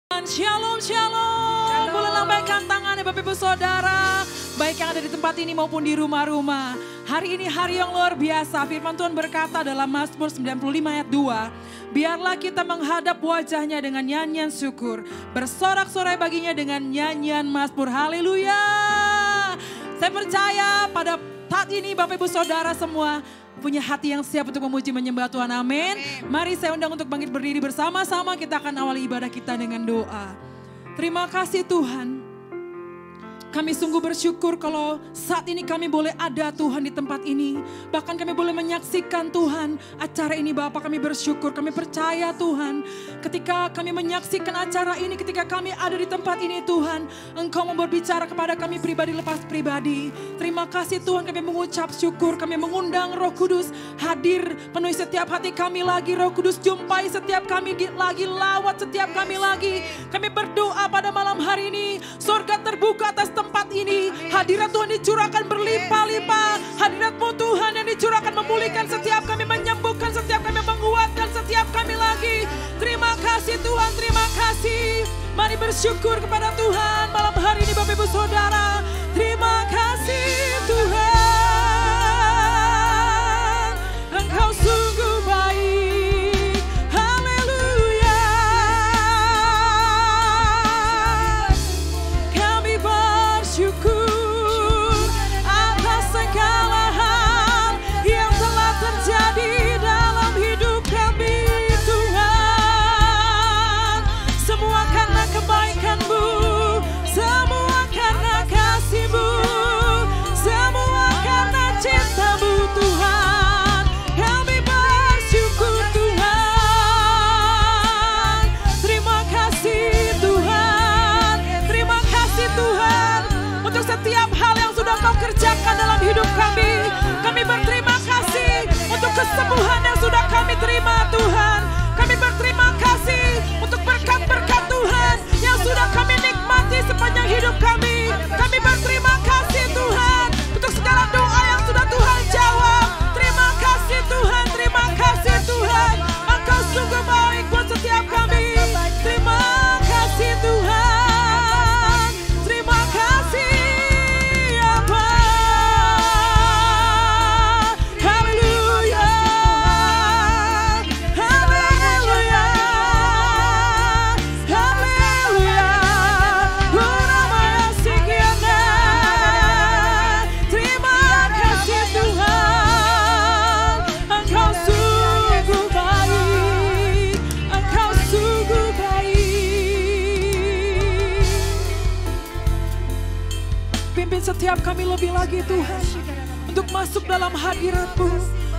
Shalom, shalom. Boleh lambaikan tangannya Bapak Ibu Saudara. Baik yang ada di tempat ini maupun di rumah-rumah. Hari ini hari yang luar biasa. Firman Tuhan berkata dalam Mazmur 95 ayat 2. Biarlah kita menghadap wajahnya dengan nyanyian syukur. Bersorak-sorai baginya dengan nyanyian Mazmur. Haleluya. Saya percaya pada saat ini Bapak Ibu Saudara semua punya hati yang siap untuk memuji menyembah Tuhan. Amin. Mari saya undang untuk bangkit berdiri bersama-sama. Kita akan awali ibadah kita dengan doa. Terima kasih Tuhan. Kami sungguh bersyukur kalau saat ini kami boleh ada Tuhan di tempat ini. Bahkan kami boleh menyaksikan Tuhan acara ini Bapak, kami bersyukur. Kami percaya Tuhan ketika kami menyaksikan acara ini, ketika kami ada di tempat ini Tuhan, Engkau mau berbicara kepada kami pribadi lepas pribadi. Terima kasih Tuhan, kami mengucap syukur. Kami mengundang Roh Kudus hadir penuhi setiap hati kami lagi. Roh Kudus jumpai setiap kami lagi, lawat setiap kami lagi. Kami berdoa pada malam hari ini, surga terbuka atas tempat ini. Hadirat Tuhan dicurahkan berlimpah-limpah. Hadirat-Mu Tuhan yang dicurahkan memulihkan setiap kami, menyembuhkan setiap kami, menguatkan setiap kami lagi. Terima kasih Tuhan, terima kasih. Mari bersyukur kepada Tuhan malam hari ini Bapak Ibu Saudara. Terima kasih Tuhan, Engkau sungguh baik. Haleluya. Kami bersyukur atas segala hal yang telah terjadi dalam hidup kami Tuhan. Semua karena kebaikan-Mu, semua karena kasih-Mu, semua karena cinta-Mu Tuhan. Kami bersyukur Tuhan. Terima kasih Tuhan. Terima kasih Tuhan untuk setiap hal yang sudah Kau kerjakan dalam hidup kami. Kami berterima kasih untuk kesembuhan yang sudah kami terima Tuhan. Kami berterima kasih untuk berkat-berkat Tuhan yang sudah kami nikmati sepanjang hidup kami. Kami berterima kasih Tuhan untuk segala doa yang sudah Tuhan jawab. Terima kasih Tuhan, terima kasih Tuhan. Engkau sungguh baik buat setiap kami. Terima kasih Tuhan. Terima kasih Aba. Haleluya. Haleluya. Haleluya. Uramaya sikiana. Terima kasih Tuhan. Engkau sungguh baik. Engkau sungguh baik. Pimpin setiap kami lebih lagi Tuhan, untuk masuk dalam hadirat-Mu,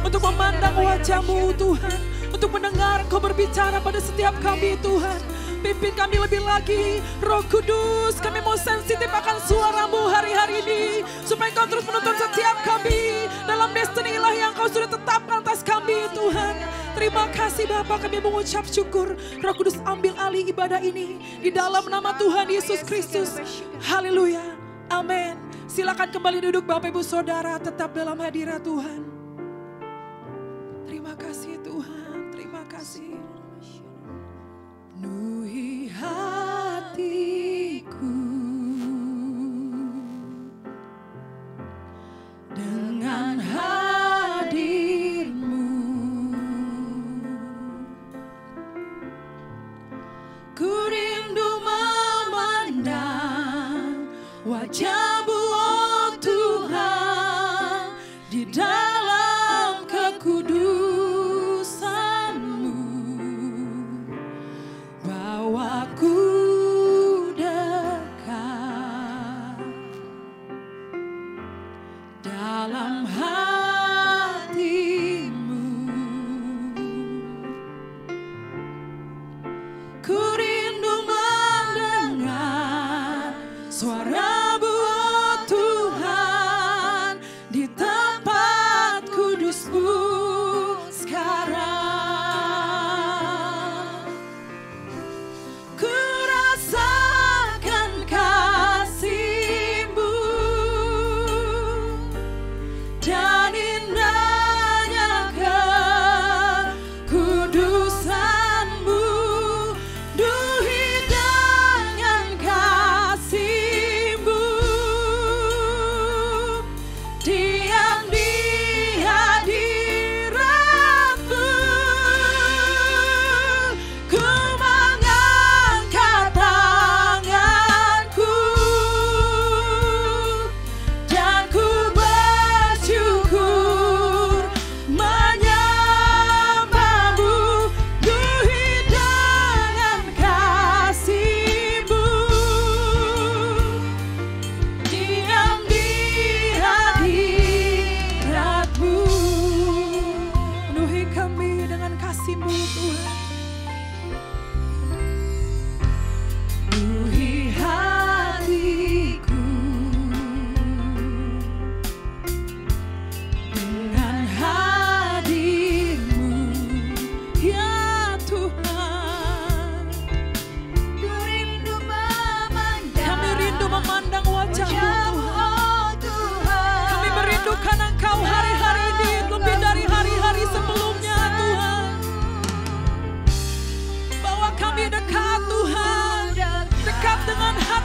untuk memandang wajah-Mu Tuhan, untuk mendengar Engkau berbicara pada setiap kami Tuhan. Pimpin kami lebih lagi, Roh Kudus, kami mau sensitif akan suara-Mu hari-hari ini, supaya Engkau terus menuntun setiap kami dalam destiny ilahi yang Engkau sudah tetapkan atas kami Tuhan. Terima kasih Bapa, kami mengucap syukur. Roh Kudus ambil alih ibadah ini di dalam nama Tuhan Yesus Kristus. Haleluya. Amin. Silakan kembali duduk Bapak Ibu Saudara, tetap dalam hadirat Tuhan. Terima kasih Tuhan, terima kasih. Penuhi hatiku dengan hadir-Mu. Ku rindu memandang wajah-Mu oh Tuhan, di dalam kekudusan-Mu. Bawaku dekat dalam hati-Mu. Ku rindu mendengar suara-Mu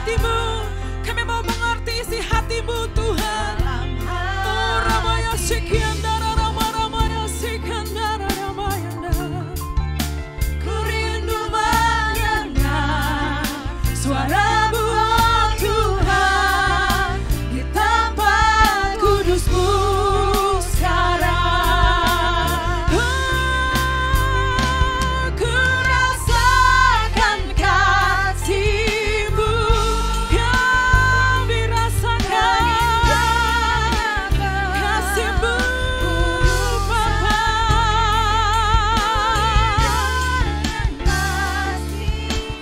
hatimu. Kami mau mengerti isi hatimu Tuhan. Oh Ramaya Sikiandara Ramaya Sikandara Ramayana. Ku rindu mendengar suaramu oh Tuhan di tempat kudusmu sekarang. Ku rasakan kasih-Mu, kami rasakan kasih-Mu Bapa.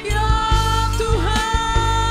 Ya Tuhan,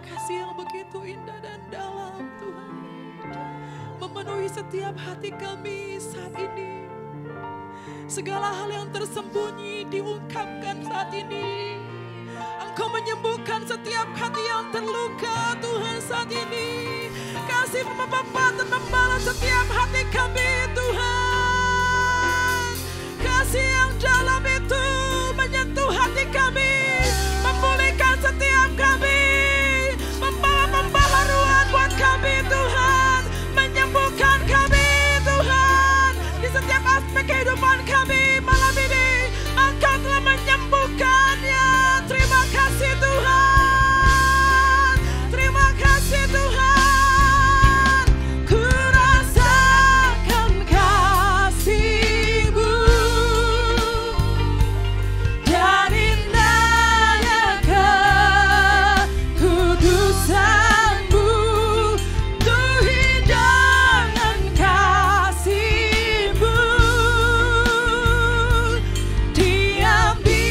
kasih yang begitu indah dan dalam Tuhan, memenuhi setiap hati kami saat ini. Segala hal yang tersembunyi diungkapkan saat ini. Engkau menyembuhkan setiap hati yang terluka Tuhan saat ini. Kasih membabat dan membalas setiap hati kami Tuhan. Kasih yang dalam itu menyentuh hati kami, memulihkan setiap kami, membawa pembaharuan buat kami Tuhan, menyembuhkan kami Tuhan. Di setiap aspek kehidupan kami malam ini Engkau telah menyembuhkannya. Terima kasih Tuhan, terima kasih Tuhan. Ku rasakan kasih-Mu dan indahnya kekudusan-Mu, tuh hidangan kasih-Mu, diam di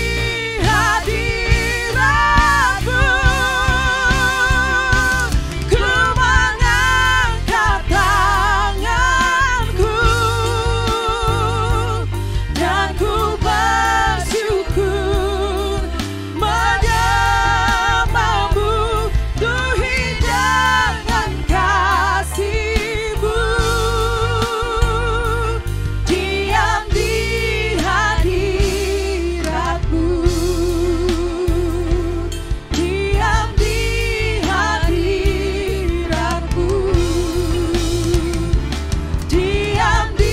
hadirat-Mu. Ku mengangkat tanganku dan ku bersyukur menyembah-Mu, tuh hidangan kasih-Mu, diam di hadirat-Mu, diam di hadirat-Mu, diam di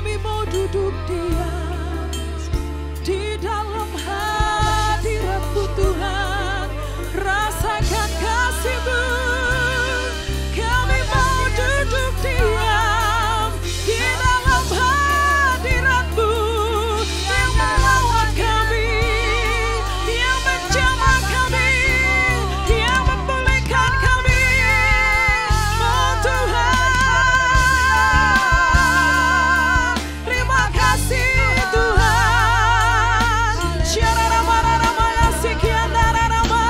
kami mau duduk diam di dalam hadirat-Mu Tuhan. Rasakan kasih-Mu. Kami mau duduk diam di dalam hadirat-Mu yang melawat kami, yang menjamah kami, yang memulihkan kami. Oh Tuhan, terima kasih Tuhan. Syararamararama sikiandararama,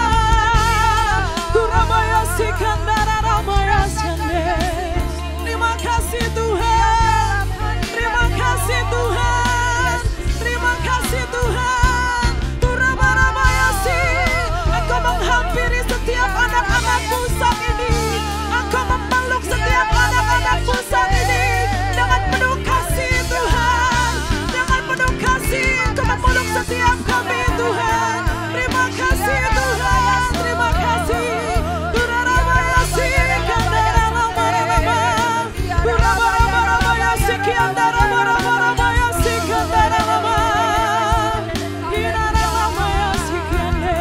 Kurabaya sikandararama yasande. Terima kasih Tuhan, terima kasih Tuhan, terima kasih Tuhan. Kurabaya yasi, Engkau menghampiri setiap anak-anak-Mu saat ini. Engkau memeluk setiap anak-anak-Mu saat ini dengan penuh kasih Tuhan, dengan penuh kasih Engkau memeluk setiap kami Tuhan. Terima kasih Tuhan, terima kasih. Kurabaya sikandararama, Kurabaya sikandararama, sikandararama, Hirararama sikiande.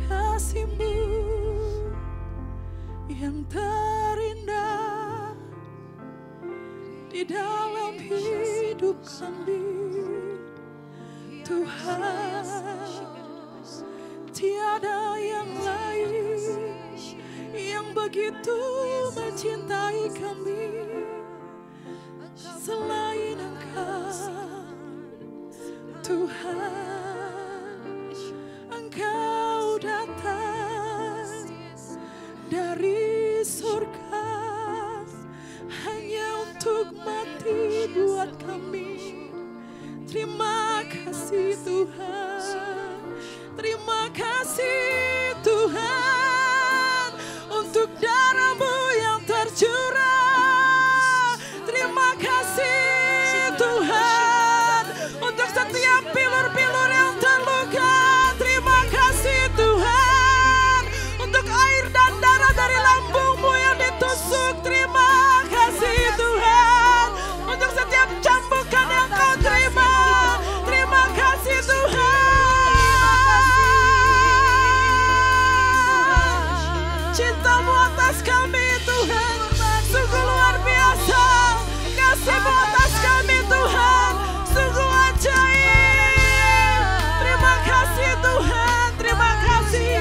Kasih-Mu yang terindah di dalam hidup kami Tuhan. ada yang lain yang begitu mencintai kami selain Engkau, Tuhan. Engkau datang dari surga hanya untuk mati buat kami. Terima kasih Tuhan, terima kasih Tuhan untuk darah-Mu yang tercurah. Terima kasih Tuhan untuk setiap pilur-pilur yang terluka. Terima kasih Tuhan untuk air dan darah dari lambung-Mu yang ditusuk. Terima kasih Tuhan untuk setiap cambukan yang Kau terima. Terima kasih Tuhan. Cinta-Mu atas kami Tuhan sungguh luar biasa. Kasih-Mu atas kami Tuhan sungguh ajaib. Terima kasih Tuhan, terima kasih.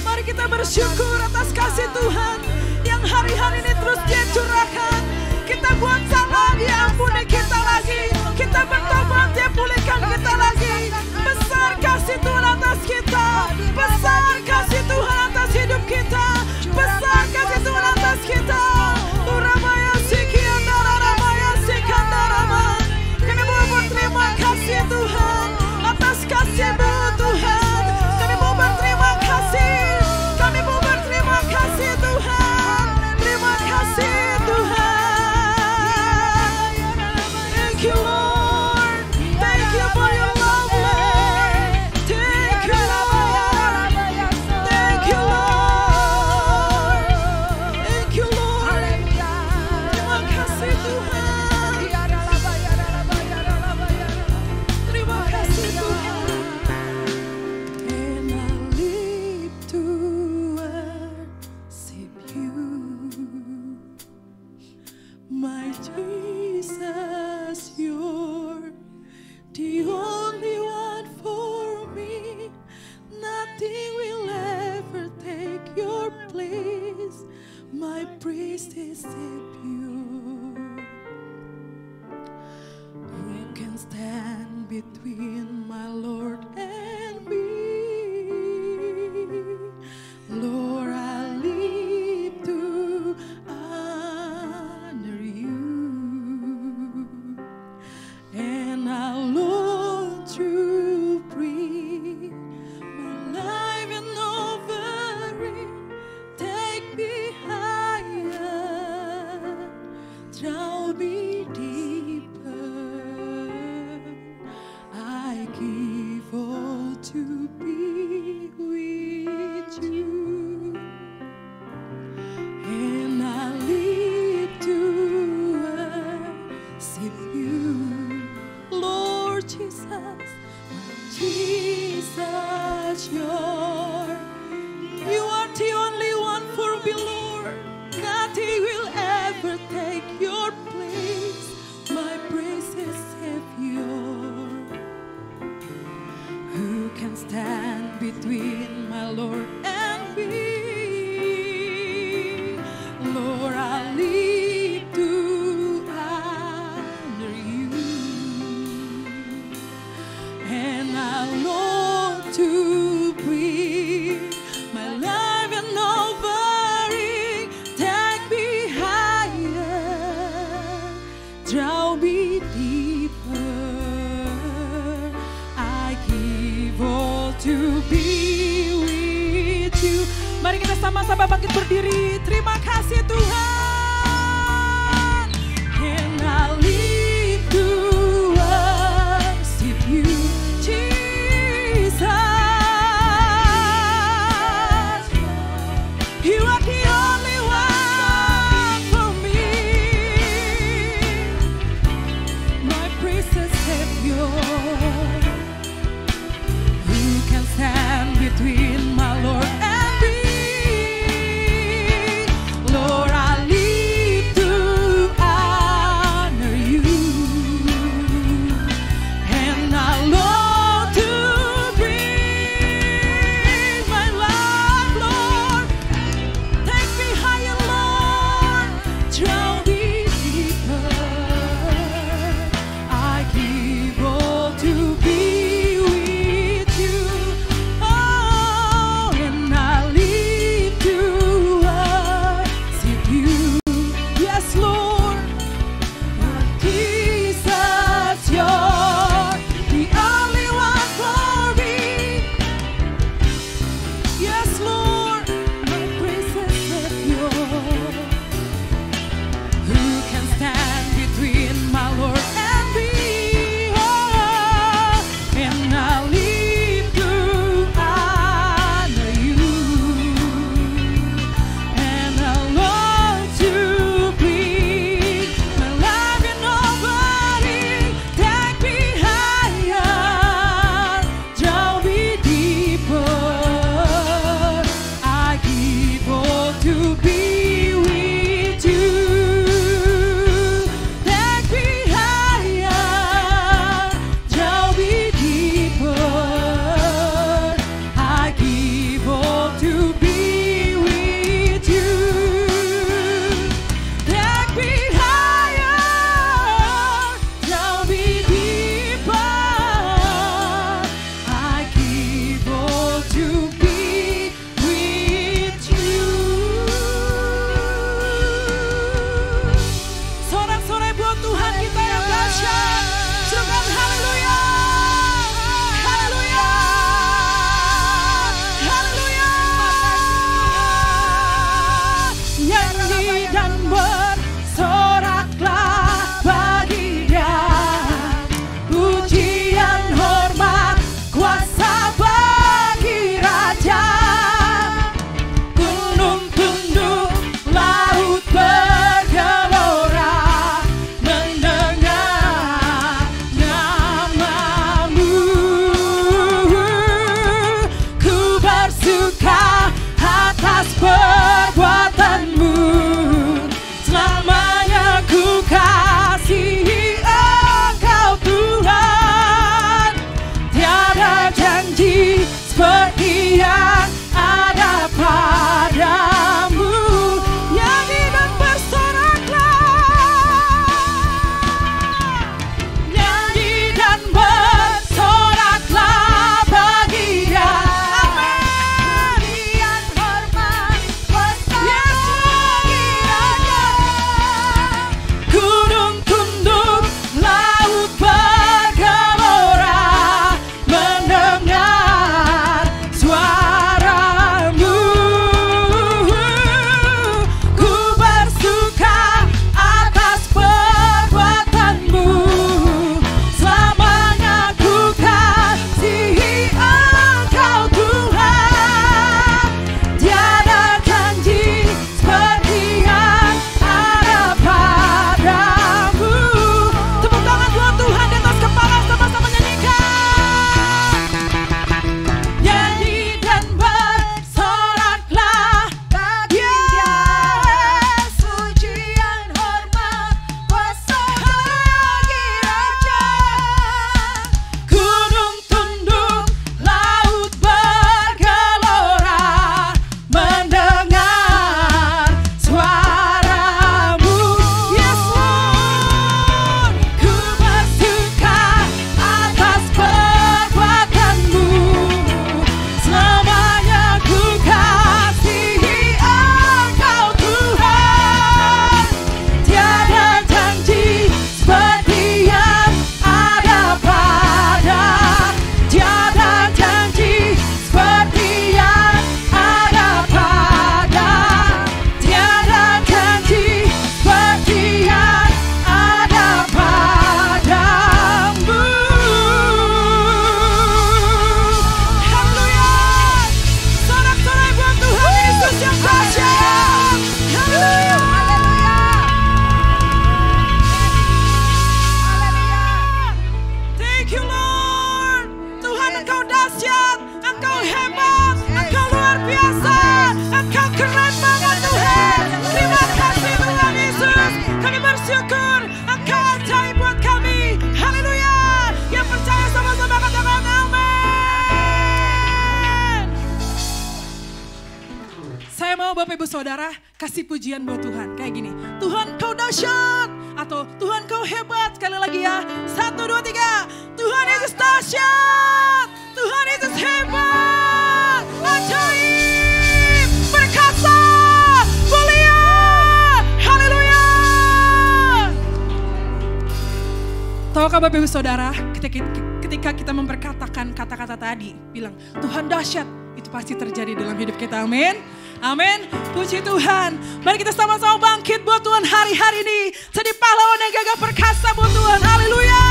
Mari kita bersyukur atas kasih Tuhan yang hari-hari ini terus Dia curahkan. Kita buat salah, Dia ampuni kita lagi. Kita bertobat, Dia pulihkan kita lagi. Besar kasih Tuhan atas kita, besar kasih Tuhan atas hidup kita, besar kasih Tuhan atas kita. Uramaya sikiandara ramaya sikandarama. Kami mau berterima kasih Tuhan atas kasih-Mu Tuhan. Kami mau berterima kasih, kami mau berterima kasih Tuhan. Terima kasih Tuhan. Thank you Lord, thank you for your love Lord. Thank you Lord, thank you Lord, thank you Lord. Terima kasih Tuhan, terima kasih Tuhan. And I live to worship you, my Jesus. You're the only one for me. Nothing will ever take your place. My praise is Savior. Who can stand between my Lord and me? Lord, I live to honor you, and I long to bring my life and offering. Take me higher, draw me deeper. I give all to be with you, and I live to worship you, Lord Jesus, Jesus, you are the only one for me, Lord. Nothing will ever take your place. My praise is Savior. Who can stand between my Lord and me? Lord, I live to honor you, and I long to bring my life and offering. Take me higher, draw me deeper. I give all to be with you. Mari kita sama-sama bangkit berdiri. Terima kasih Tuhan. And I live to worship you, Jesus. You are the only one for me. My praise is Savior. Who can stand between my Lord and me? Lord, I live Bapak Ibu Saudara kasih pujian buat Tuhan. Kayak gini, Tuhan kau dahsyat. Atau Tuhan kau hebat. Sekali lagi ya, 1, 2, 3. Tuhan Yesus dahsyat. Tuhan Yesus hebat. Ajaib. Perkasa. Mulia. Haleluya. Tahukah Bapak Ibu Saudara, ketika kita memperkatakan kata-kata tadi, bilang Tuhan dahsyat, itu pasti terjadi dalam hidup kita. Amin. Amin. Puji Tuhan. Mari kita sama-sama bangkit buat Tuhan hari-hari ini. Jadi pahlawan yang gagah perkasa buat Tuhan. Haleluya.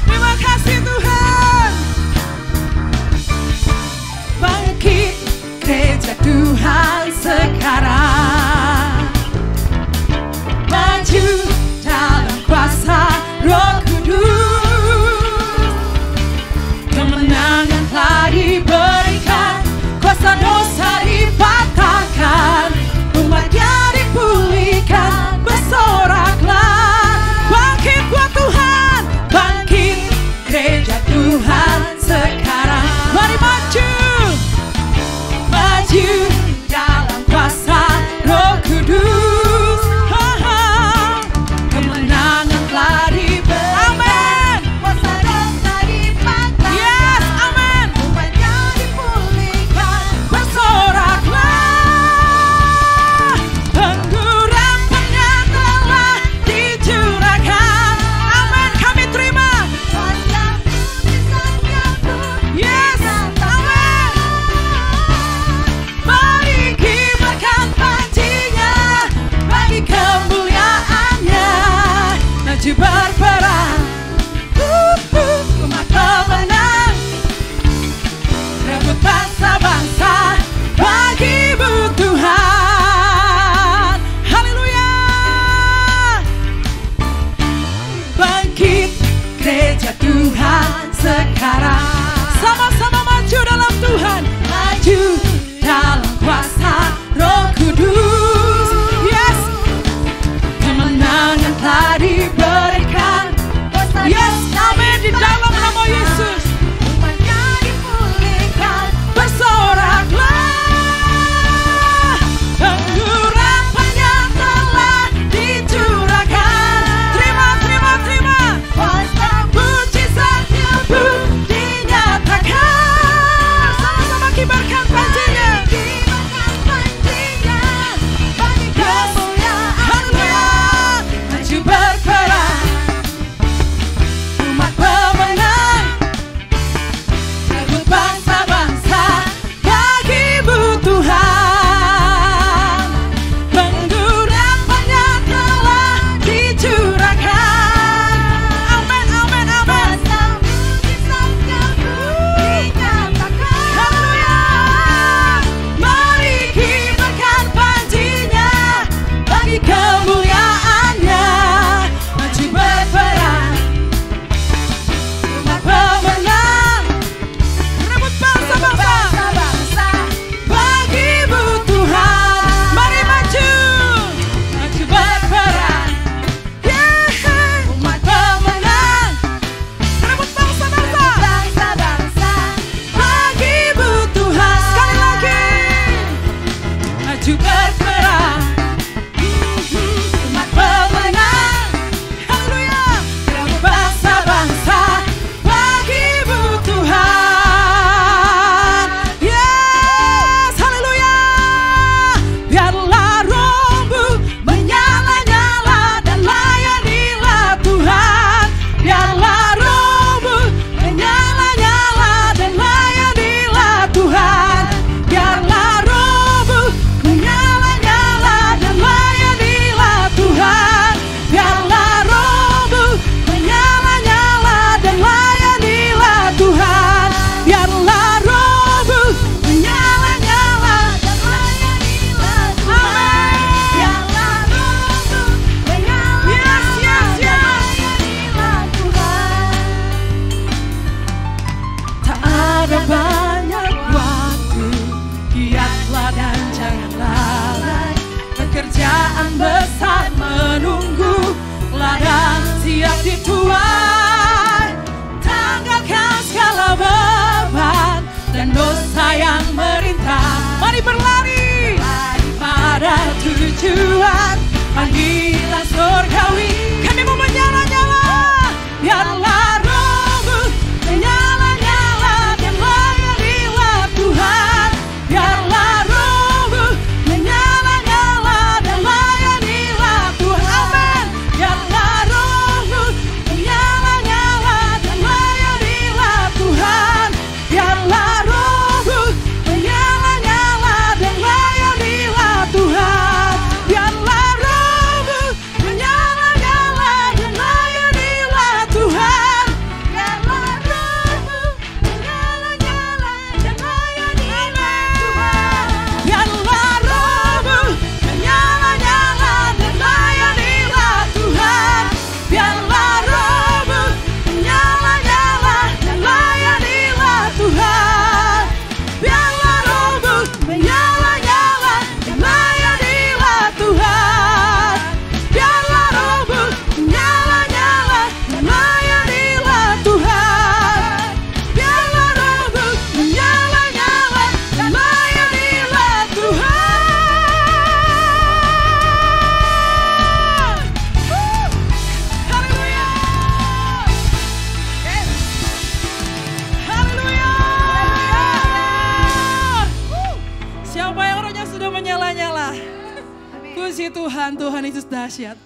Terima kasih Tuhan. Bangkit gereja Tuhan sekarang. Maju dalam kuasa Roh Kudus. Kemenangan telah diberikan, kuasa dosa dipatahkan, umatnya dipulihkan, bersoraklah. Bangkit buat Tuhan, bangkit gereja Tuhan sekarang. Mari maju, maju dalam kuasa Roh Kudus. Berperang, umat pemenang, rebut bangsa-bangsa bagi-Mu Tuhan. Haleluya. Bangkit gereja Tuhan sekarang. Sama-sama maju dalam Tuhan, maju dalam kuasa Roh Kudus. Yes, kemenangan telah diberikan, sorgawi. Kami mau menyala-nyala, biarlah rohmu menyala-nyala dan layanilah Tuhan. Biarlah rohmu menyala-nyala dan layanilah Tuhan. Amin. Biarlah rohmu menyala-nyala dan layanilah Tuhan. Biarlah rohmu menyala-nyala dan layanilah Tuhan. Biarlah rohmu menyala-nyala dan layanilah Tuhan. Biarlah rohmu menyala-nyala dan layanilah Tuhan. Biarlah rohmu menyala-nyala dan layanilah Tuhan. Biarlah rohmu menyala-nyala dan layanilah Tuhan. Biarlah rohmu menyala-nyala dan layanilah Tuhan. Biarlah rohmu menyala-nyala dan layanilah Tuhan. Biarlah rohmu menyala-nyala dan layanilah Tuhan. Haleluya. Haleluya. Siapa yang rohnya sudah menyala-nyala? Puji Tuhan, Tuhan Yesus dahsyat.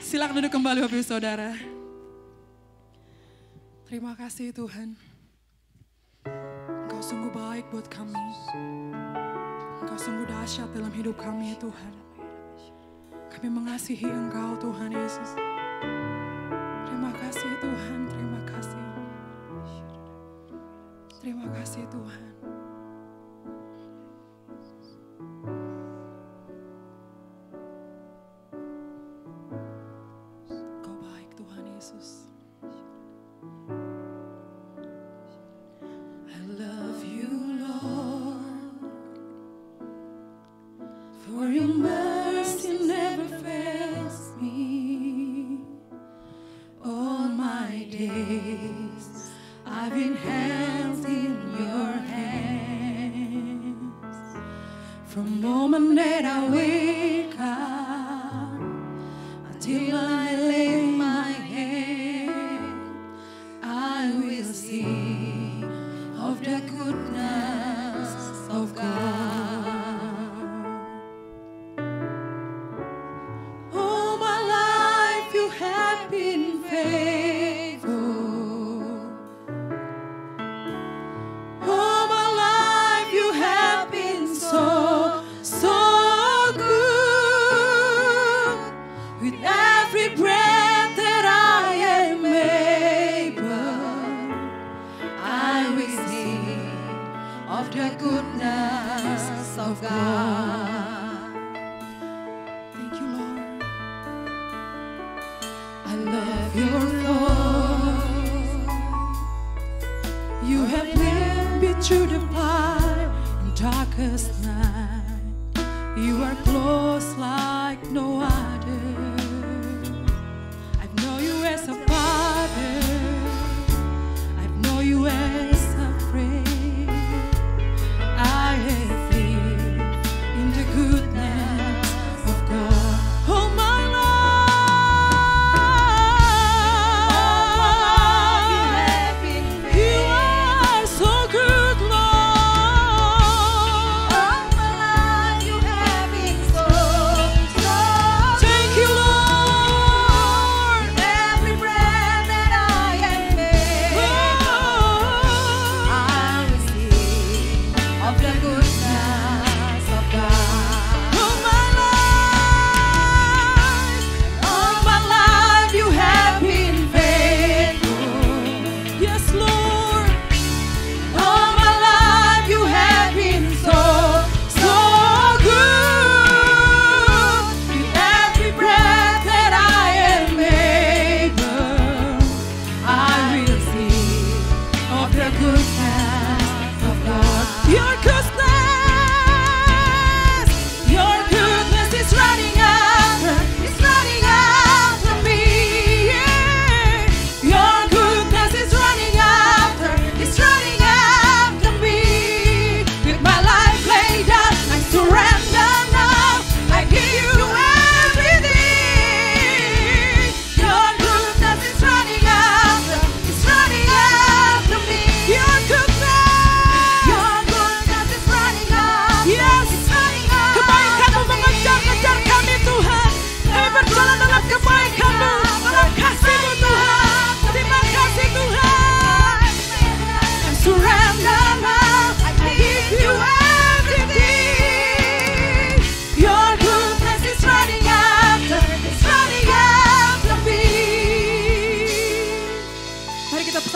Silakan duduk kembali Bapak Ibu Saudara. Terima kasih Tuhan. Engkau sungguh baik buat kami. Engkau sungguh dahsyat dalam hidup kami ya Tuhan. Kami mengasihi Engkau Tuhan Yesus. Terima kasih Tuhan, terima kasih. Terima kasih Tuhan. Engkau baik Tuhan Yesus. I love you Lord, for your mercy never fails me. All my days I've been held in your hands. From the moment that I wake up until I lay my head, I will sing of the goodness of God. All my life you have been faithful. All my life you have been so, so good. With every breath that I am able, I will sing of the goodness of God. Thank you, Lord. I love your thoughts. You have led me through the fire and darkest night. You are close like no other. I know you as a father. I know you as a friend. I have lived in the goodness of God. Oh my life, you are so good, Lord. All my life you have been so, so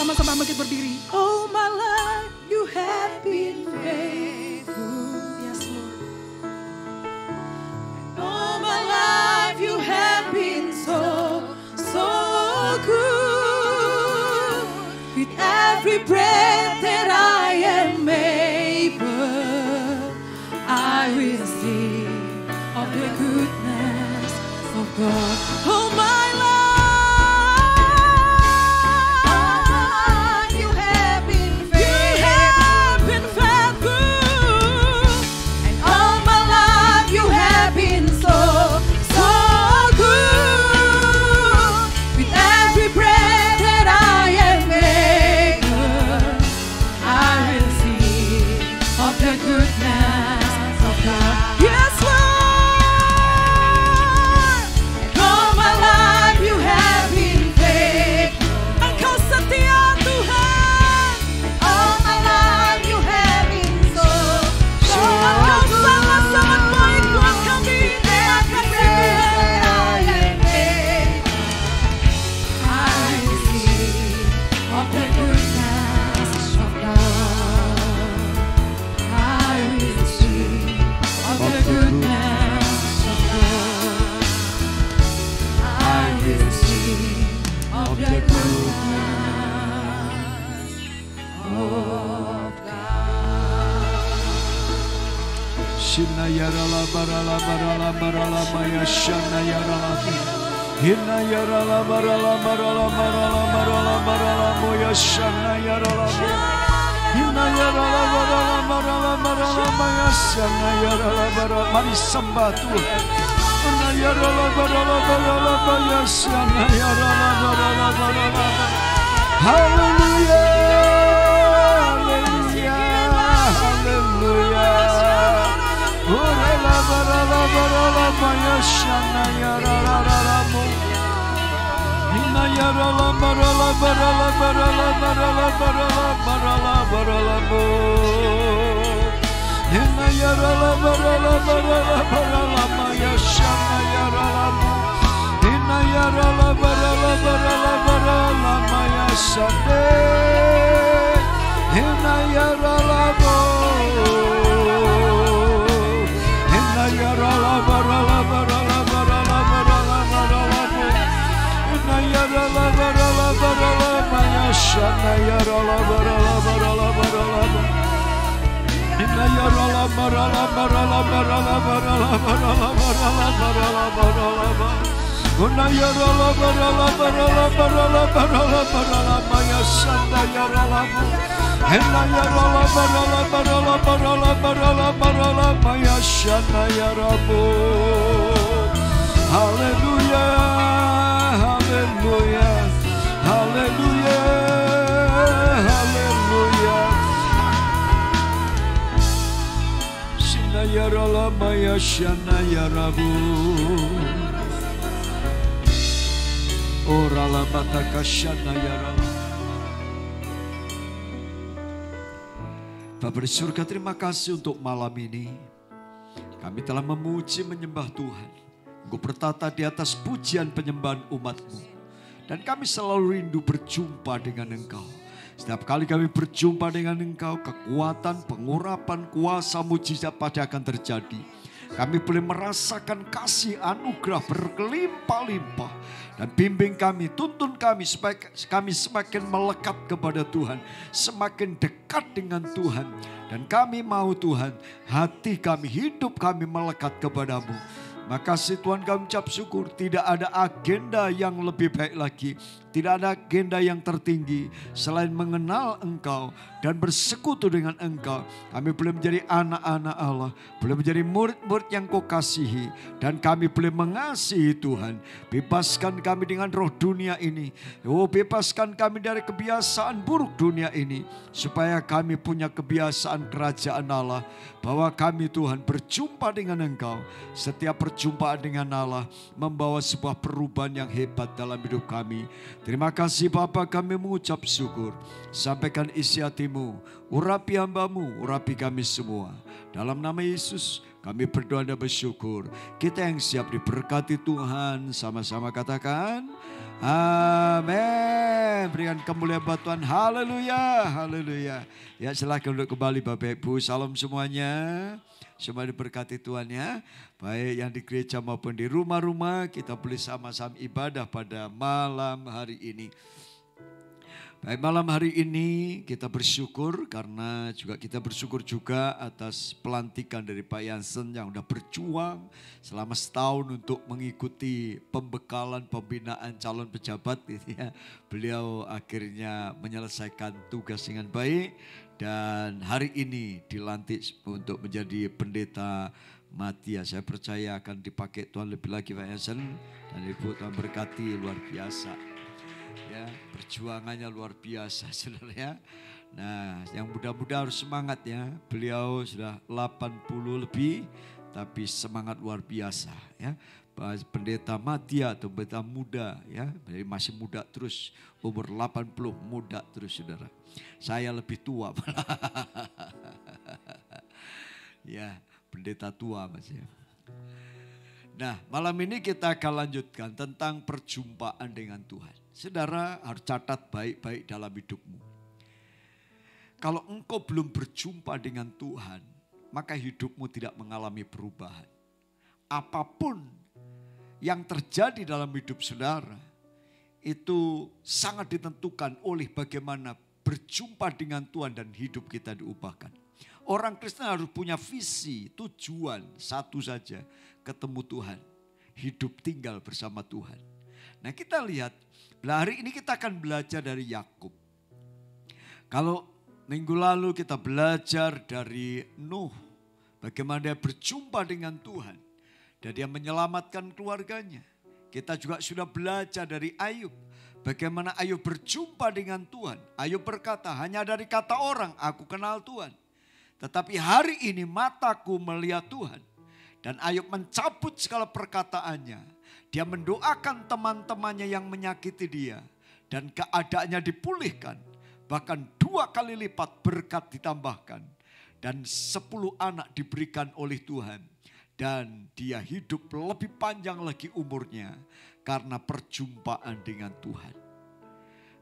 sama-sama bangkit berdiri. All my life you have been faithful. Yes, Lord. All my life you have been so good. With every breath that I am able, I will sing of the goodness of God. All my life you have been faithful, and all my life you have been so good. With every breath that I am able, I will sing of the goodness of God. Yes, Lord. And all my life you have been faithful. Engkau setia, Tuhan. And all my life you have been so Engkau sangat-sangat baik buat kami. Terima kasih, Tuhan. I will sing of the goodness of God. I will sing of the goodness of God. I will sing of the goodness of God. Shina yarala barala barala barala maya shana yarala hina yarala barala barala barala barala barala moya shana yarala hina yarala barala barala barala maya shana yarala barala. Mari sembah Tuhan. Hina yarala barala barala maya shana yarala barala barala. Haleluya, haleluya, haleluya. Urala barala barala maya shana yarala barala. Hina yarala barala barala barala barala barala barala barala mo. Hina yarala barala barala barala maya shana yarala mo. Hina yarala barala barala barala maya shana. Hina yarala mo. Hina yarala barala barala barala barala barala mo. Hina yarala barala barala maya shana yarala barala barala barala mo. Hina yarala barala barala barala barala barala barala barala barala. Hina yarala barala barala barala barala barala maya shana yarala mo. Hina yarala barala barala barala barala barala maya shana yarala mo. Haleluya, haleluya, haleluya, haleluya. Shina yarala maya shana yarabu. Orala bataka shana yarala. Bapa di surga, terima kasih untuk malam ini. Kami telah memuji menyembah Tuhan. Engkau bertata di atas pujian penyembahan umat-Mu. Dan kami selalu rindu berjumpa dengan Engkau. Setiap kali kami berjumpa dengan Engkau, kekuatan, pengurapan, kuasa, mujizat pasti akan terjadi. Kami boleh merasakan kasih anugerah berkelimpah-limpah. Dan bimbing kami, tuntun kami supaya kami semakin melekat kepada Tuhan. Semakin dekat dengan Tuhan. Dan kami mau Tuhan, hati kami, hidup kami melekat kepadamu. Makasih Tuhan, kami ucap syukur. Tidak ada agenda yang lebih baik lagi. Tidak ada agenda yang tertinggi selain mengenal Engkau dan bersekutu dengan Engkau. Kami boleh menjadi anak-anak Allah, boleh menjadi murid-murid yang Kau kasihi, dan kami boleh mengasihi Tuhan. Bebaskan kami dengan roh dunia ini. Oh, bebaskan kami dari kebiasaan buruk dunia ini, supaya kami punya kebiasaan kerajaan Allah, bahwa kami Tuhan berjumpa dengan Engkau. Setiap perjumpaan dengan Allah membawa sebuah perubahan yang hebat dalam hidup kami. Terima kasih Bapa, kami mengucap syukur. Sampaikan isi hati-Mu, urapi hamba-Mu, urapi kami semua. Dalam nama Yesus kami berdoa dan bersyukur. Kita yang siap diberkati Tuhan, sama-sama katakan amin. Amin. Berikan kemuliaan buat Tuhan. Haleluya. Haleluya. Ya silakan duduk kembali Bapak Ibu. Salam semuanya. Semua diberkati Tuhan ya. Baik yang di gereja maupun di rumah-rumah. Kita boleh sama-sama ibadah pada malam hari ini. Baik, malam hari ini kita bersyukur karena kita bersyukur juga atas pelantikan dari Pak Yansen yang sudah berjuang selama setahun untuk mengikuti pembekalan pembinaan calon pejabat gitu ya. Beliau akhirnya menyelesaikan tugas dengan baik dan hari ini dilantik untuk menjadi pendeta Matia. Saya percaya akan dipakai Tuhan lebih lagi Pak Yansen dan Ibu Tuhan berkati luar biasa. Ya, perjuangannya luar biasa saudara ya. Nah yang muda-muda harus semangat ya. Beliau sudah 80 lebih tapi semangat luar biasa ya. Pendeta Matia atau pendeta muda ya. Masih muda terus, umur 80 muda terus saudara. Saya lebih tua ya, pendeta tua Mas ya. Nah malam ini kita akan lanjutkan tentang perjumpaan dengan Tuhan. Saudara harus catat baik-baik dalam hidupmu. Kalau engkau belum berjumpa dengan Tuhan, maka hidupmu tidak mengalami perubahan. Apapun yang terjadi dalam hidup saudara, itu sangat ditentukan oleh bagaimana berjumpa dengan Tuhan dan hidup kita diubahkan. Orang Kristen harus punya visi, tujuan satu saja, ketemu Tuhan. Hidup tinggal bersama Tuhan. Nah kita lihat, hari ini kita akan belajar dari Yakub. Kalau minggu lalu kita belajar dari Nuh, bagaimana dia berjumpa dengan Tuhan dan dia menyelamatkan keluarganya. Kita juga sudah belajar dari Ayub, bagaimana Ayub berjumpa dengan Tuhan. Ayub berkata, hanya dari kata orang aku kenal Tuhan. Tetapi hari ini mataku melihat Tuhan. Dan Ayub mencabut segala perkataannya. Dia mendoakan teman-temannya yang menyakiti dia. Dan keadaannya dipulihkan. Bahkan 2 kali lipat berkat ditambahkan. Dan 10 anak diberikan oleh Tuhan. Dan dia hidup lebih panjang lagi umurnya. Karena perjumpaan dengan Tuhan.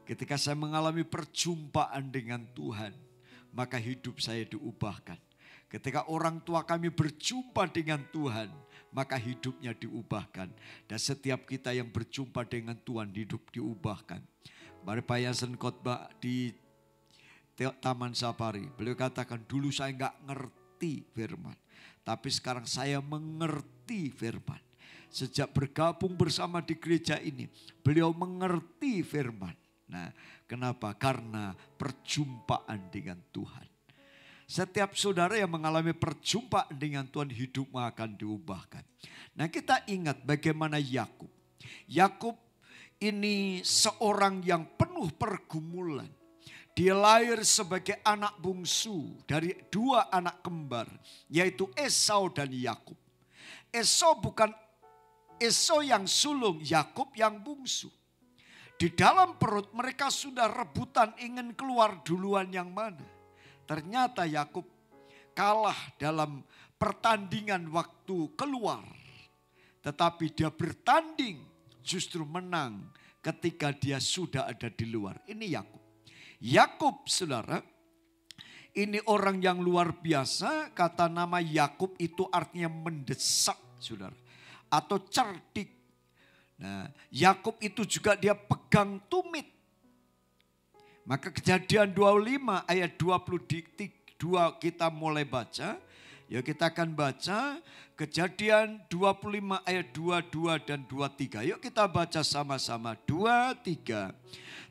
Ketika saya mengalami perjumpaan dengan Tuhan. Maka hidup saya diubahkan. Ketika orang tua kami berjumpa dengan Tuhan, maka hidupnya diubahkan. Dan setiap kita yang berjumpa dengan Tuhan, hidup diubahkan. Mari Pak Yansen khotbah di Taman Safari. Beliau katakan, dulu saya enggak ngerti firman. Tapi sekarang saya mengerti firman. Sejak bergabung bersama di gereja ini, beliau mengerti firman. Nah, kenapa? Karena perjumpaan dengan Tuhan. Setiap saudara yang mengalami perjumpaan dengan Tuhan, hidupmu akan diubahkan. Nah kita ingat bagaimana Yakub. Yakub ini seorang yang penuh pergumulan. Dia lahir sebagai anak bungsu dari 2 anak kembar. Yaitu Esau dan Yakub. Esau bukan Esau yang sulung, Yakub yang bungsu. Di dalam perut mereka sudah rebutan ingin keluar duluan yang mana. Ternyata Yakub kalah dalam pertandingan waktu keluar. Tetapi dia bertanding justru menang ketika dia sudah ada di luar. Ini Yakub. Yakub saudara, ini orang yang luar biasa. Kata nama Yakub itu artinya mendesak saudara. Atau cerdik. Nah Yakub itu juga dia pegang tumit. Maka Kejadian 25 ayat 22 kita mulai baca. Ya kita akan baca Kejadian 25 ayat 22 dan 23. Yuk kita baca sama-sama. 23.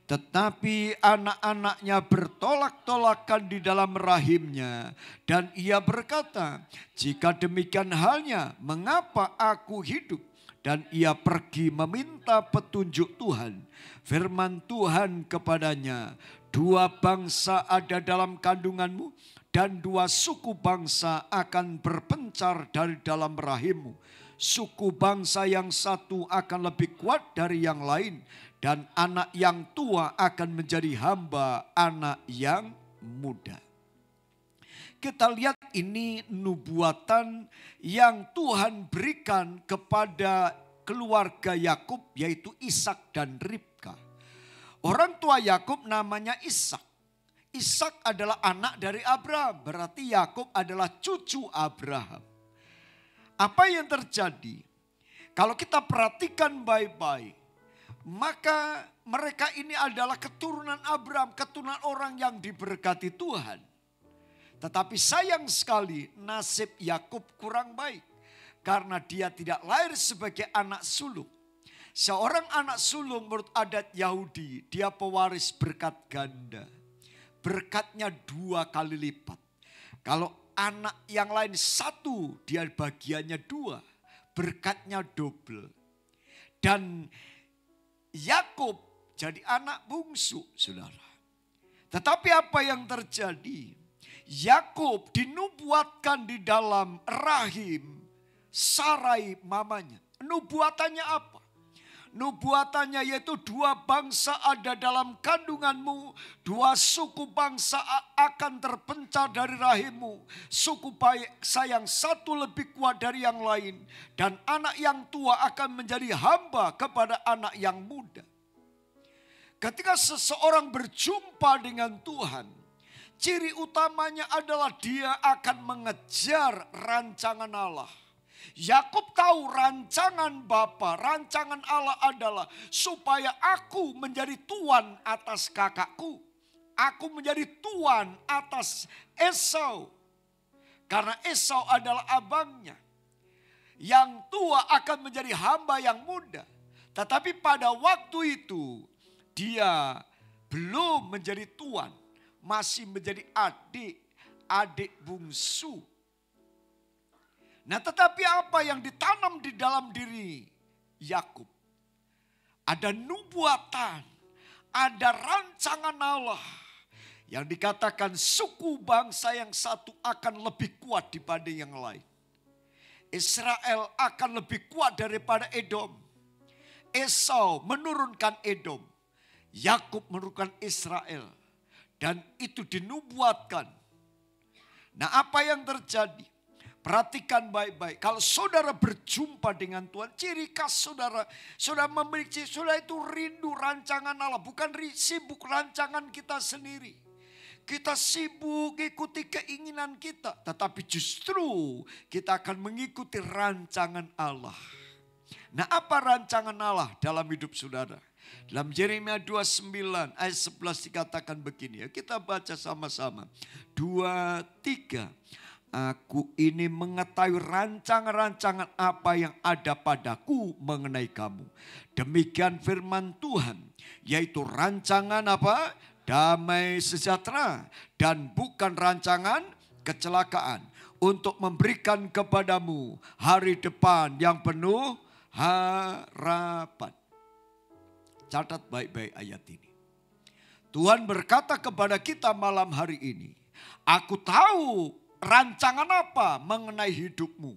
Tetapi anak-anaknya bertolak-tolakan di dalam rahimnya. Dan ia berkata, jika demikian halnya, mengapa aku hidup? Dan ia pergi meminta petunjuk Tuhan. Firman Tuhan kepadanya, 2 bangsa ada dalam kandunganmu dan 2 suku bangsa akan berpencar dari dalam rahimmu. Suku bangsa yang satu akan lebih kuat dari yang lain dan anak yang tua akan menjadi hamba anak yang muda. Kita lihat ini nubuatan yang Tuhan berikan kepada keluarga Yakub yaitu Ishak dan Ribka. Orang tua Yakub namanya Ishak. Ishak adalah anak dari Abraham, berarti Yakub adalah cucu Abraham. Apa yang terjadi? Kalau kita perhatikan baik-baik, maka mereka ini adalah keturunan Abraham, keturunan orang yang diberkati Tuhan. Tetapi sayang sekali nasib Yakub kurang baik. Karena dia tidak lahir sebagai anak sulung. Seorang anak sulung menurut adat Yahudi, dia pewaris berkat ganda. Berkatnya 2 kali lipat. Kalau anak yang lain 1, dia bagiannya 2. Berkatnya double. Dan Yakub jadi anak bungsu, saudara. Tetapi apa yang terjadi? Yakub dinubuatkan di dalam rahim Sarai mamanya. Nubuatannya apa? Nubuatannya yaitu 2 bangsa ada dalam kandunganmu. 2 suku bangsa akan terpencar dari rahimmu. Suku bangsa yang 1 lebih kuat dari yang lain. Dan anak yang tua akan menjadi hamba kepada anak yang muda. Ketika seseorang berjumpa dengan Tuhan, ciri utamanya adalah dia akan mengejar rancangan Allah. Yakub tahu rancangan Bapa, rancangan Allah adalah supaya aku menjadi tuan atas kakakku. Aku menjadi tuan atas Esau. Karena Esau adalah abangnya. Yang tua akan menjadi hamba yang muda. Tetapi pada waktu itu dia belum menjadi tuan. Masih menjadi adik bungsu. Nah, tetapi apa yang ditanam di dalam diri Yakub? Ada nubuatan, ada rancangan Allah yang dikatakan suku bangsa yang 1 akan lebih kuat dibanding yang lain. Israel akan lebih kuat daripada Edom. Esau menurunkan Edom, Yakub menurunkan Israel. Dan itu dinubuatkan. Nah, apa yang terjadi? Perhatikan baik-baik. Kalau saudara berjumpa dengan Tuhan, ciri khas saudara memiliki, saudara itu rindu rancangan Allah. Bukan sibuk rancangan kita sendiri. Kita sibuk ikuti keinginan kita. Tetapi justru kita akan mengikuti rancangan Allah. Nah, apa rancangan Allah dalam hidup saudara? Dalam Yeremia 29 ayat 11 dikatakan begini. Ya, kita baca sama-sama. 2, 3. Aku ini mengetahui rancangan-rancangan apa yang ada padaku mengenai kamu. Demikian firman Tuhan. Yaitu rancangan apa? Damai sejahtera. Dan bukan rancangan kecelakaan. Untuk memberikan kepadamu hari depan yang penuh harapan. Catat baik-baik ayat ini. Tuhan berkata kepada kita malam hari ini. Aku tahu rancangan apa mengenai hidupmu.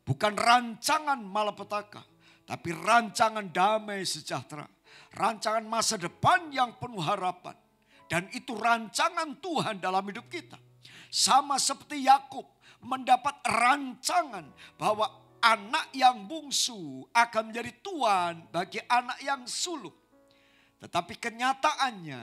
Bukan rancangan malapetaka. Tapi rancangan damai sejahtera. Rancangan masa depan yang penuh harapan. Dan itu rancangan Tuhan dalam hidup kita. Sama seperti Yakub mendapat rancangan bahwa anak yang bungsu akan menjadi tuan bagi anak yang sulung. Tetapi kenyataannya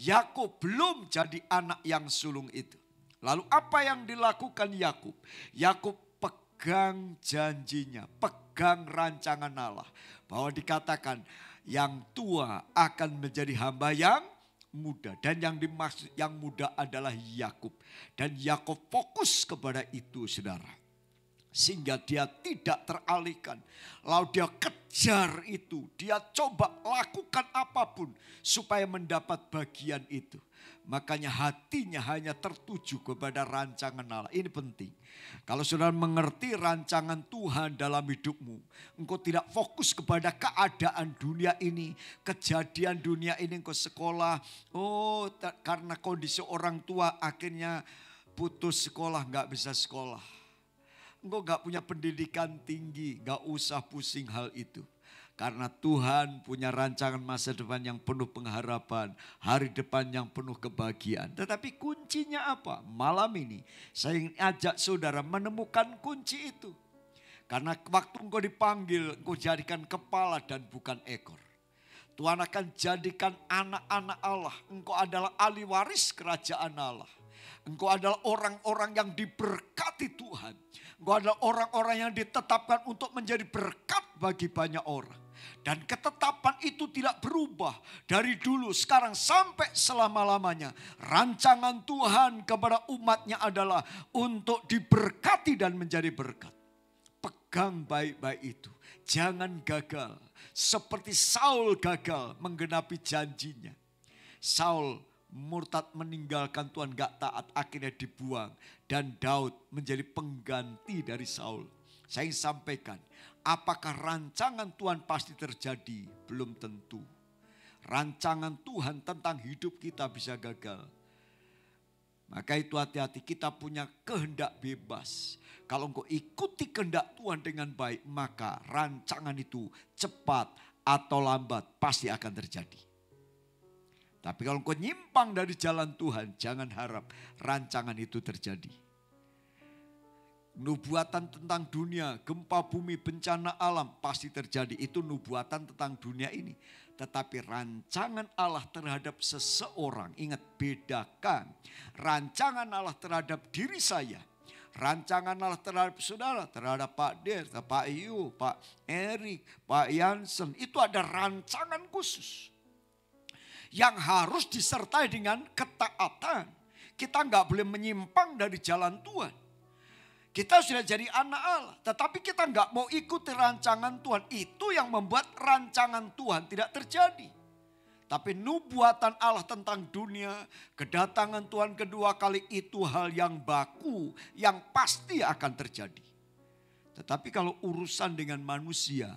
Yakub belum jadi anak yang sulung itu. Lalu apa yang dilakukan Yakub? Yakub pegang janjinya, pegang rancangan Allah. Bahwa dikatakan yang tua akan menjadi hamba yang muda. Dan yang dimaksud yang muda adalah Yakub. Dan Yakub fokus kepada itu, saudara. Sehingga dia tidak teralihkan. Lalu dia kejar itu. Dia coba lakukan apapun supaya mendapat bagian itu. Makanya hatinya hanya tertuju kepada rancangan Allah. Ini penting. Kalau saudara mengerti rancangan Tuhan dalam hidupmu. Engkau tidak fokus kepada keadaan dunia ini. Kejadian dunia ini engkau sekolah. Oh, karena kondisi orang tua akhirnya putus sekolah, gak bisa sekolah. Engkau gak punya pendidikan tinggi, gak usah pusing hal itu. Karena Tuhan punya rancangan masa depan yang penuh pengharapan. Hari depan yang penuh kebahagiaan. Tetapi kuncinya apa? Malam ini saya ingin ajak saudara menemukan kunci itu. Karena waktu engkau dipanggil, engkau jadikan kepala dan bukan ekor. Tuhan akan jadikan anak-anak Allah. Engkau adalah ahli waris kerajaan Allah. Engkau adalah orang-orang yang diberkati Tuhan. Engkau adalah orang-orang yang ditetapkan untuk menjadi berkat bagi banyak orang. Dan ketetapan itu tidak berubah dari dulu, sekarang sampai selama-lamanya. Rancangan Tuhan kepada umatnya adalah untuk diberkati dan menjadi berkat. Pegang baik-baik itu. Jangan gagal. Seperti Saul gagal menggenapi janjinya. Saul murtad meninggalkan Tuhan, gak taat, akhirnya dibuang. Dan Daud menjadi pengganti dari Saul. Saya ingin sampaikan, apakah rancangan Tuhan pasti terjadi? Belum tentu. Rancangan Tuhan tentang hidup kita bisa gagal. Maka itu hati-hati, kita punya kehendak bebas. Kalau engkau ikuti kehendak Tuhan dengan baik, maka rancangan itu cepat atau lambat pasti akan terjadi. Tapi kalau engkau nyimpang dari jalan Tuhan, jangan harap rancangan itu terjadi. Nubuatan tentang dunia, gempa bumi, bencana alam pasti terjadi. Itu nubuatan tentang dunia ini. Tetapi rancangan Allah terhadap seseorang, ingat bedakan. Rancangan Allah terhadap diri saya. Rancangan Allah terhadap saudara, terhadap Pak Der, Pak Yu, Pak Erik, Pak Yansen. Itu ada rancangan khusus. Yang harus disertai dengan ketaatan. Kita nggak boleh menyimpang dari jalan Tuhan. Kita sudah jadi anak Allah, tetapi kita nggak mau ikuti rancangan Tuhan. Itu yang membuat rancangan Tuhan tidak terjadi. Tapi nubuatan Allah tentang dunia, kedatangan Tuhan kedua kali itu hal yang baku, yang pasti akan terjadi. Tetapi kalau urusan dengan manusia,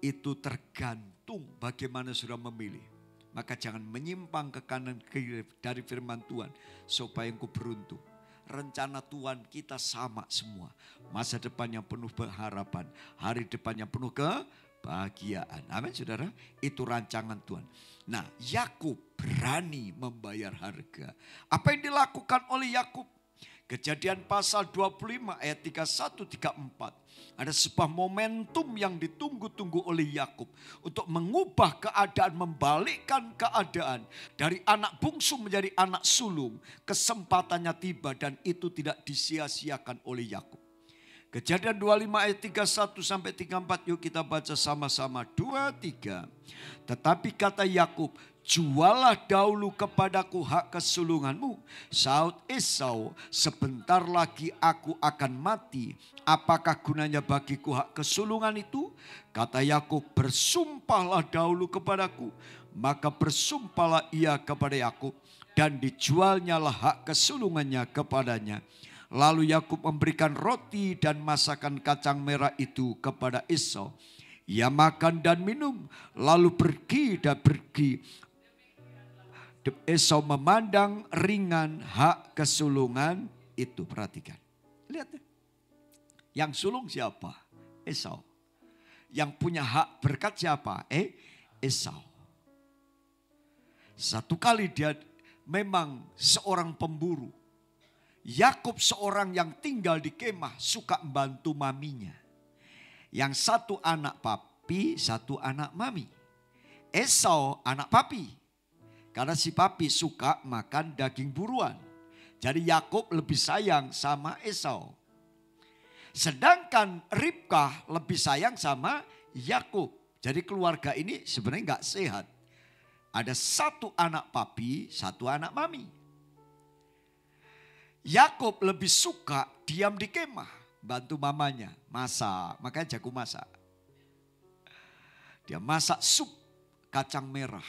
itu tergantung bagaimana sudah memilih. Maka jangan menyimpang ke kanan kiri dari firman Tuhan supaya engkau beruntung. Rencana Tuhan kita sama semua. Masa depan yang penuh harapan. Hari depan yang penuh kebahagiaan. Amin saudara. Itu rancangan Tuhan. Nah Yakub berani membayar harga. Apa yang dilakukan oleh Yakub? Kejadian pasal 25 ayat 31-34. Ada sebuah momentum yang ditunggu-tunggu oleh Yakub untuk mengubah keadaan, membalikkan keadaan dari anak bungsu menjadi anak sulung. Kesempatannya tiba dan itu tidak disia-siakan oleh Yakub. Kejadian 25 ayat 31-34, yuk kita baca sama-sama. 2-3. Tetapi kata Yakub, jualah dahulu kepadaku hak kesulunganmu. Saud Esau, sebentar lagi aku akan mati. Apakah gunanya bagiku hak kesulungan itu? Kata Yakub, bersumpahlah dahulu kepadaku. Maka bersumpahlah ia kepada Yakub dan dijualnyalah hak kesulungannya kepadanya. Lalu Yakub memberikan roti dan masakan kacang merah itu kepada Esau. Ia makan dan minum, lalu pergi. Esau memandang ringan hak kesulungan itu. Perhatikan. Lihat ya. Yang sulung siapa? Esau. Yang punya hak berkat siapa? Esau. Satu kali dia memang seorang pemburu. Yakub seorang yang tinggal di kemah, suka membantu maminya. Yang satu anak papi, satu anak mami. Esau anak papi. Karena si papi suka makan daging buruan. Jadi Yakub lebih sayang sama Esau. Sedangkan Ribkah lebih sayang sama Yakub. Jadi keluarga ini sebenarnya gak sehat. Ada satu anak papi, satu anak mami. Yakub lebih suka diam di kemah, bantu mamanya masak, makanya jago masak. Dia masak sup kacang merah.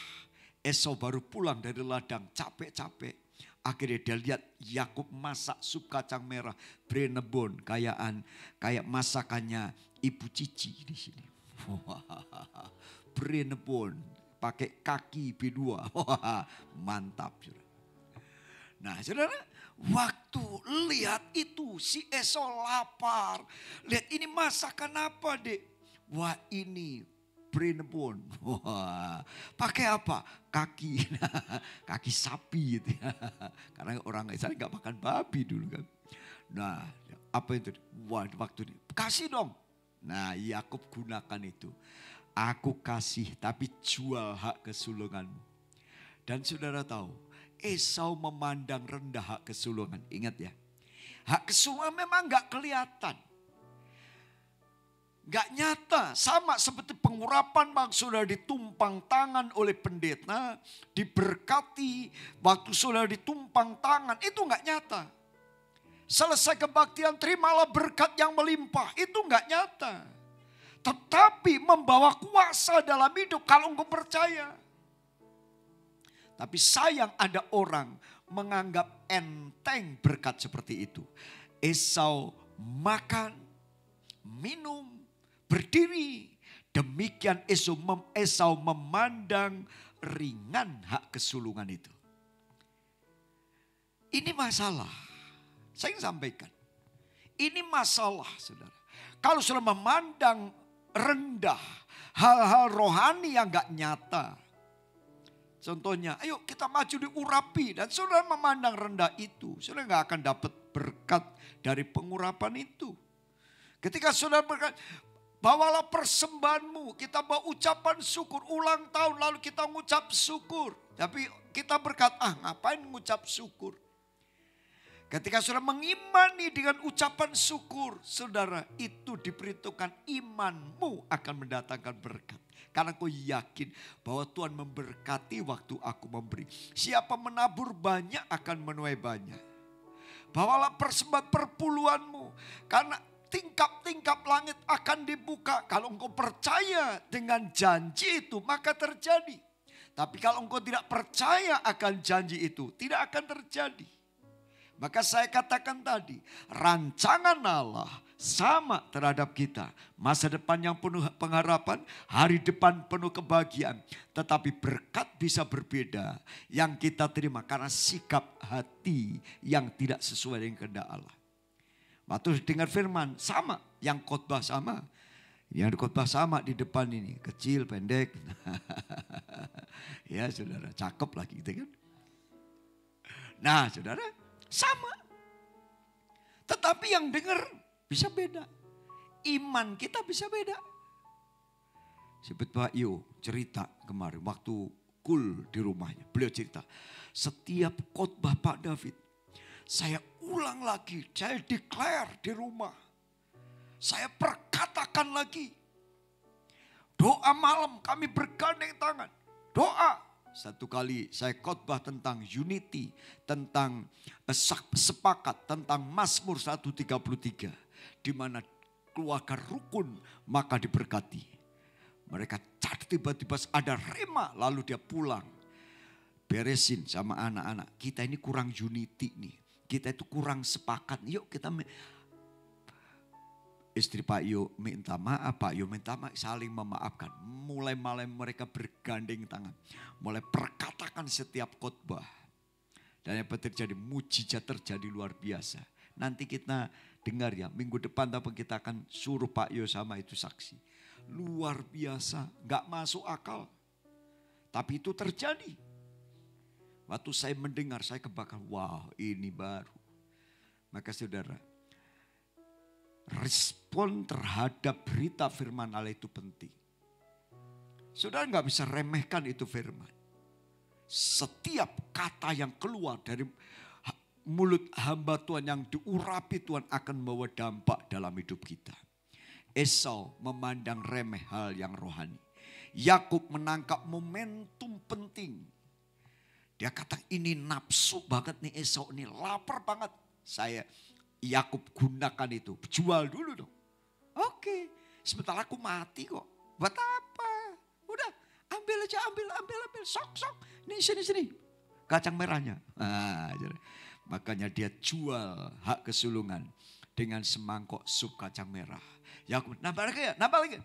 Esau baru pulang dari ladang, capek-capek. Akhirnya dia lihat Yakub masak sup kacang merah, brenebon, kayak masakannya Ibu Cici di sini. Brenebon, pakai kaki B2, mantap. Nah saudara, waktu lihat itu si Esau lapar. Lihat ini masakan apa dek? Wah ini brenebon. Wah pakai apa? Kaki sapi gitu ya. Karena orang Israel gak makan babi dulu kan. Nah apa itu? Wah waktu ini kasih dong. Nah Yakub gunakan itu. Aku kasih tapi jual hak kesulunganmu. Dan saudara tahu, Esau memandang rendah hak kesulungan. Ingat ya, hak kesulungan memang gak kelihatan. Gak nyata, sama seperti pengurapan bang saudara ditumpang tangan oleh pendeta, diberkati waktu saudara ditumpang tangan, itu gak nyata. Selesai kebaktian terimalah berkat yang melimpah, itu gak nyata. Tetapi membawa kuasa dalam hidup kalau engkau percaya. Tapi sayang ada orang menganggap enteng berkat seperti itu. Esau makan, minum, berdiri. Demikian Esau memandang ringan hak kesulungan itu. Ini masalah. Saya ingin sampaikan. Ini masalah saudara. Kalau saudara memandang rendah hal-hal rohani yang gak nyata. Contohnya, ayo kita maju diurapi dan saudara memandang rendah itu. Saudara gak akan dapat berkat dari pengurapan itu. Ketika saudara berkata, bawalah persembahanmu, kita bawa ucapan syukur. Ulang tahun lalu kita ngucap syukur. Tapi kita berkata, ngapain ngucap syukur? Ketika saudara mengimani dengan ucapan syukur, saudara itu diperhitungkan imanmu akan mendatangkan berkat. Karena kau yakin bahwa Tuhan memberkati waktu aku memberi. Siapa menabur banyak akan menuai banyak. Bawalah persembahan perpuluhanmu. Karena tingkap-tingkap langit akan dibuka. Kalau engkau percaya dengan janji itu maka terjadi. Tapi kalau engkau tidak percaya akan janji itu tidak akan terjadi. Maka saya katakan tadi, rancangan Allah sama terhadap kita. Masa depan yang penuh pengharapan, hari depan penuh kebahagiaan. Tetapi berkat bisa berbeda yang kita terima karena sikap hati yang tidak sesuai dengan kehendak Allah. Waktu dengar firman sama, yang khotbah sama. Yang khotbah sama di depan ini, kecil, pendek. Ya saudara, cakep lagi gitu kan. Nah saudara, sama. Tetapi yang dengar bisa beda. Iman kita bisa beda. Seperti Pak Yo cerita kemarin waktu di rumahnya. Beliau cerita, setiap khotbah Pak David, saya ulang lagi, saya declare di rumah. Saya perkatakan lagi. Doa malam kami bergandeng tangan. Doa. Satu kali saya khotbah tentang unity, tentang sepakat, tentang Mazmur 133. Di mana keluarga rukun maka diberkati. Mereka cari tiba-tiba ada rema lalu dia pulang. Beresin sama anak-anak, kita ini kurang unity nih. Kita itu kurang sepakat, yuk kita istri Pak Yo minta maaf, Pak Yo minta maaf, saling memaafkan. Mulai mereka bergandeng tangan. Mulai perkatakan setiap khotbah. Dan yang terjadi, mujizat terjadi luar biasa. Nanti kita dengar ya, minggu depan kita akan suruh Pak Yo sama itu saksi. Luar biasa, gak masuk akal. Tapi itu terjadi. Waktu saya mendengar, saya kebakar, wow ini baru. Maka saudara, respon terhadap berita firman Allah itu penting. Saudara gak bisa remehkan itu firman. Setiap kata yang keluar dari mulut hamba Tuhan yang diurapi Tuhan akan membawa dampak dalam hidup kita. Esau memandang remeh hal yang rohani. Yakub menangkap momentum penting. Dia kata ini nafsu banget nih Esau ini, lapar banget. Yakub gunakan itu, jual dulu dong. Oke, sebentar aku mati kok. Buat apa? Udah, ambil aja, ambil. Sok. Nih sini. Kacang merahnya. Makanya dia jual hak kesulungan dengan semangkok sup kacang merah. Yakub nambah lagi.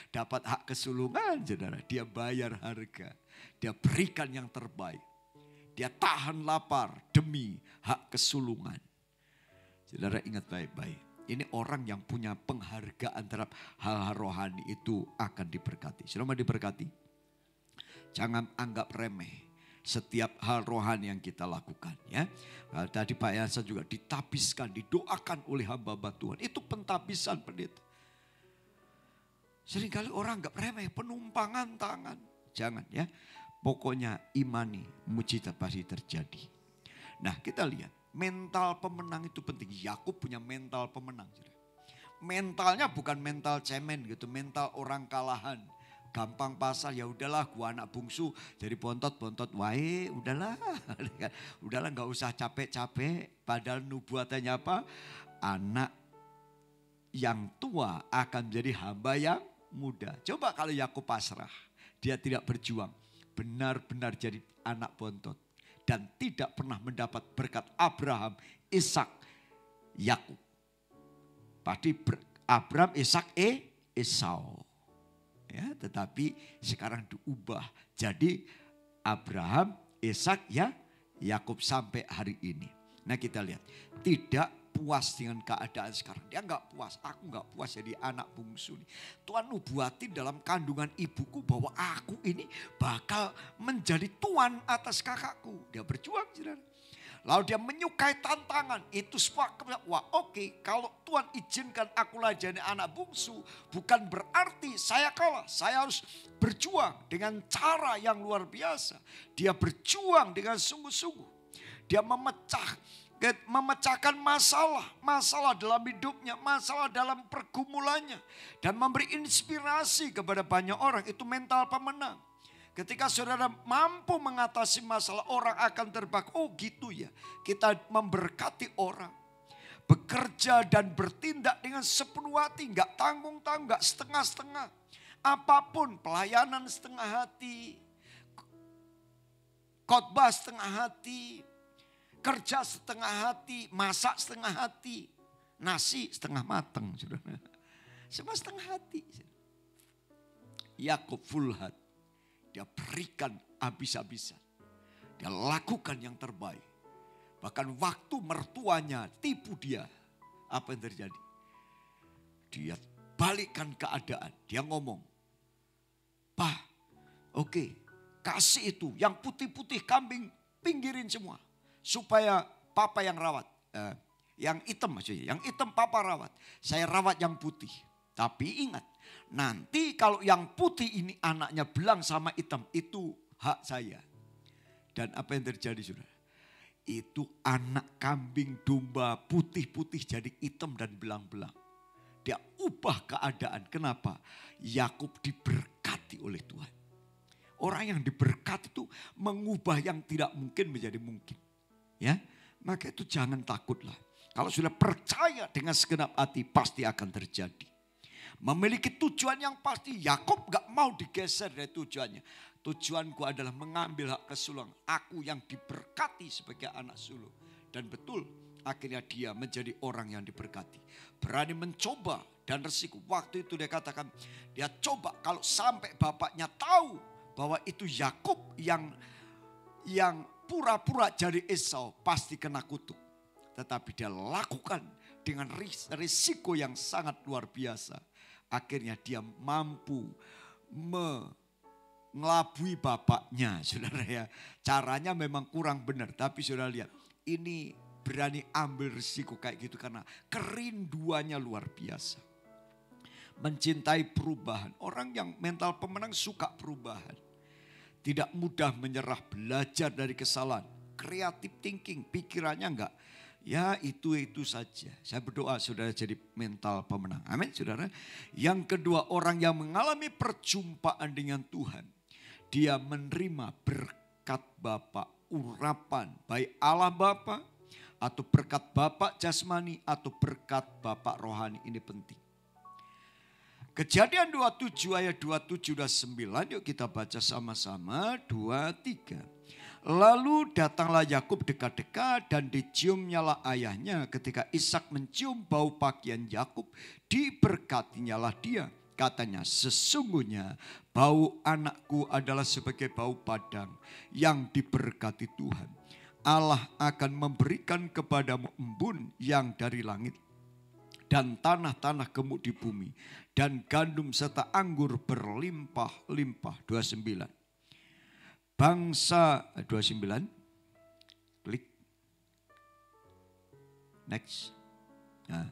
Dapat hak kesulungan, saudara. Dia bayar harga. Dia berikan yang terbaik. Dia tahan lapar demi hak kesulungan. Saudara ingat baik-baik. Ini orang yang punya penghargaan terhadap hal-hal rohani itu akan diberkati. Saudara mau diberkati? Jangan anggap remeh setiap hal rohani yang kita lakukan. Ya, tadi Pak Yansa juga ditapiskan, didoakan oleh hamba-hamba Tuhan. Itu pentapisan pendeta. Seringkali orang anggap remeh, penumpangan tangan. Jangan ya. Pokoknya imani, mujizat pasti terjadi. Nah kita lihat, mental pemenang itu penting. Yakub punya mental pemenang. Mentalnya bukan mental cemen gitu, mental orang kalahan. Gampang pasal, ya udahlah gua anak bungsu jadi bontot-bontot wae, udahlah. Udahlah gak usah capek-capek. Padahal nubuatannya apa? Anak yang tua akan menjadi hamba yang muda. Coba kalau Yakub pasrah, dia tidak berjuang, benar-benar jadi anak bontot dan tidak pernah mendapat berkat Abraham, Ishak, Yakub. Pasti Abraham, Ishak, Esau. Ya, tetapi sekarang diubah jadi Abraham, Ishak, ya Yakub sampai hari ini. Nah kita lihat, tidak puas dengan keadaan sekarang. Dia enggak puas, aku enggak puas jadi anak bungsu. Tuhan nubuatin dalam kandungan ibuku bahwa aku ini bakal menjadi tuan atas kakakku. Dia berjuang, saudara. Lalu dia menyukai tantangan. Itu semua, wah oke, kalau Tuhan izinkan aku lah jadi anak bungsu, bukan berarti saya kalah. Saya harus berjuang dengan cara yang luar biasa. Dia berjuang dengan sungguh-sungguh. Dia memecahkan masalah dalam hidupnya, masalah dalam pergumulannya. Dan memberi inspirasi kepada banyak orang, itu mental pemenang. Ketika saudara mampu mengatasi masalah, orang akan terbang. Oh gitu ya, kita memberkati orang. Bekerja dan bertindak dengan sepenuh hati, gak tanggung-tanggung, gak setengah-setengah. Apapun, pelayanan setengah hati, khotbah setengah hati, kerja setengah hati, masak setengah hati, nasi setengah mateng. Semua setengah hati. Yakub full heart. Dia berikan habis-habisan. Dia lakukan yang terbaik. Bahkan waktu mertuanya tipu dia. Apa yang terjadi? Dia balikkan keadaan. Dia ngomong, "Pak, oke, kasih itu yang putih-putih kambing pinggirin semua. Supaya papa yang rawat. Yang hitam maksudnya. Yang hitam papa rawat. Saya rawat yang putih. Tapi ingat, nanti kalau yang putih ini anaknya belang sama hitam, itu hak saya." Dan apa yang terjadi saudara? Itu anak kambing domba putih-putih jadi hitam dan belang-belang. Dia ubah keadaan. Kenapa? Yakub diberkati oleh Tuhan. Orang yang diberkati itu mengubah yang tidak mungkin menjadi mungkin. Ya, maka itu jangan takutlah. Kalau sudah percaya dengan segenap hati, pasti akan terjadi. Memiliki tujuan yang pasti. Yakub gak mau digeser dari tujuannya. Tujuanku adalah mengambil hak kesulungan. Aku yang diberkati sebagai anak sulung. Dan betul, akhirnya dia menjadi orang yang diberkati. Berani mencoba dan resiko. Waktu itu dia katakan, dia coba kalau sampai bapaknya tahu bahwa itu Yakub yang pura-pura jadi Esau, pasti kena kutuk. Tetapi dia lakukan dengan risiko yang sangat luar biasa. Akhirnya dia mampu mengelabui bapaknya, saudara ya. Caranya memang kurang benar, tapi saudara lihat, ini berani ambil risiko kayak gitu karena kerinduannya luar biasa. Mencintai perubahan. Orang yang mental pemenang suka perubahan. Tidak mudah menyerah, belajar dari kesalahan. Creative thinking, pikirannya enggak. Ya itu saja. Saya berdoa saudara jadi mental pemenang. Amin saudara. Yang kedua, orang yang mengalami perjumpaan dengan Tuhan. Dia menerima berkat Bapa, urapan. Baik Allah Bapa atau berkat Bapa jasmani atau berkat Bapa rohani. Ini penting. Kejadian 27 ayat 27-29. Yuk kita baca sama-sama. 2-3. Lalu datanglah Yakub dekat-dekat dan diciumnyalah ayahnya. Ketika Ishak mencium bau pakaian Yakub, diberkatinyalah dia. Katanya, sesungguhnya bau anakku adalah sebagai bau padang yang diberkati Tuhan. Allah akan memberikan kepadamu embun yang dari langit. Dan tanah-tanah gemuk di bumi. Dan gandum serta anggur berlimpah-limpah. 29. Bangsa 29. Klik. Next. Nah,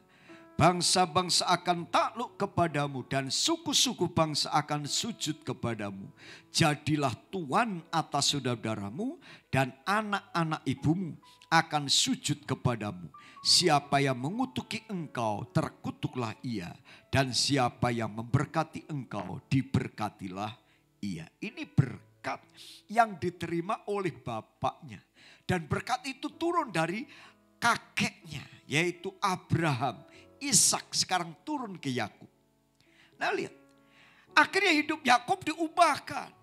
Bangsa-bangsa akan takluk kepadamu dan suku-suku bangsa akan sujud kepadamu. Jadilah tuan atas saudaramu dan anak-anak ibumu akan sujud kepadamu. Siapa yang mengutuki engkau, terkutuklah ia. Dan siapa yang memberkati engkau, diberkatilah ia. Ini berkat yang diterima oleh bapaknya. Dan berkat itu turun dari kakeknya, yaitu Abraham. Ishak sekarang turun ke Yakub. Nah lihat, akhirnya hidup Yakub diubahkan.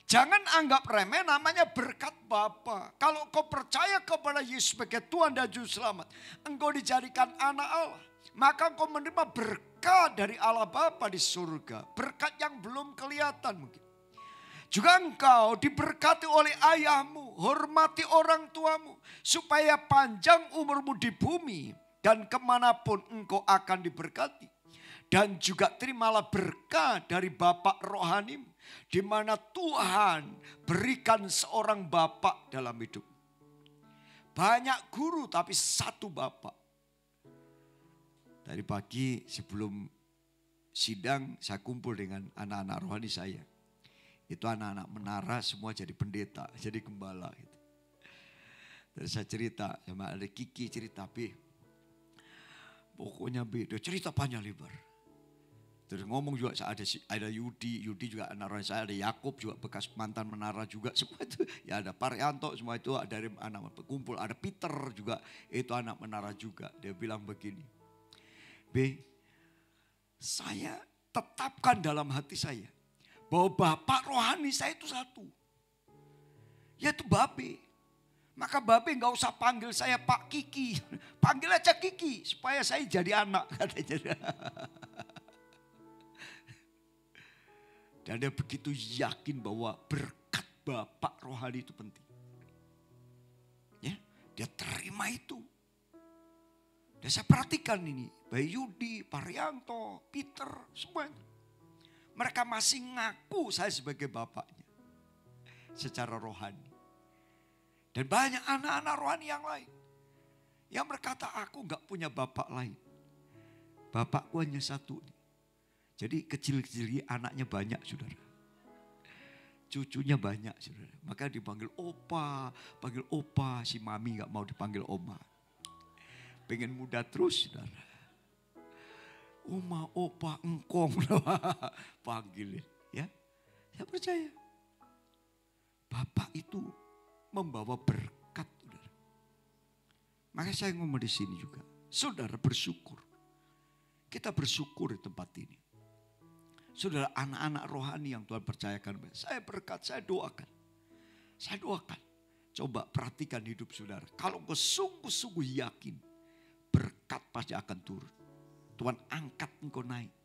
Jangan anggap remeh namanya berkat Bapa. Kalau kau percaya kepada Yesus sebagai Tuhan dan Juru Selamat, engkau dijadikan anak Allah. Maka engkau menerima berkat dari Allah Bapa di surga. Berkat yang belum kelihatan mungkin. Juga engkau diberkati oleh ayahmu, hormati orang tuamu. Supaya panjang umurmu di bumi dan kemanapun engkau akan diberkati. Dan juga terimalah berkat dari Bapak rohanimu. Di mana Tuhan berikan seorang bapak dalam hidup. Banyak guru tapi satu bapak. Tadi pagi sebelum sidang saya kumpul dengan anak-anak rohani saya. Itu anak-anak menara semua jadi pendeta, jadi gembala. Gitu. Terus saya cerita sama ada Kiki cerita, pokoknya dia cerita panjang lebar. Terus ngomong juga ada Yudi juga anak rohani saya, ada Yakub juga bekas mantan menara juga, semua itu ya ada Paryanto, semua itu dari anak kumpul, ada Peter juga itu anak menara juga. Dia bilang begini, saya tetapkan dalam hati saya bahwa bapak rohani saya itu satu, yaitu Babe. Maka Babe gak usah panggil saya Pak Kiki, panggil aja Kiki supaya saya jadi anak katanya. Dan dia begitu yakin bahwa berkat bapak rohani itu penting. Ya, dia terima itu. Dan saya perhatikan ini, baik Yudi, Paryanto, Peter, semuanya. Mereka masih ngaku saya sebagai bapaknya. Secara rohani. Dan banyak anak-anak rohani yang lain. Yang berkata aku gak punya bapak lain. Bapakku hanya satu. Jadi kecil-kecil anaknya banyak saudara. Cucunya banyak saudara. Maka dipanggil opa, si mami gak mau dipanggil oma. Pengen muda terus saudara. Oma, opa, engkong. Panggilin ya. Saya percaya. Bapak itu membawa berkat saudara. Makanya saya ngomong di sini juga. Saudara bersyukur. Kita bersyukur di tempat ini. Saudara, anak-anak rohani yang Tuhan percayakan, saya berkat, saya doakan. Saya doakan. Coba perhatikan hidup saudara. Kalau engkau sungguh-sungguh yakin, berkat pasti akan turun. Tuhan angkat engkau naik.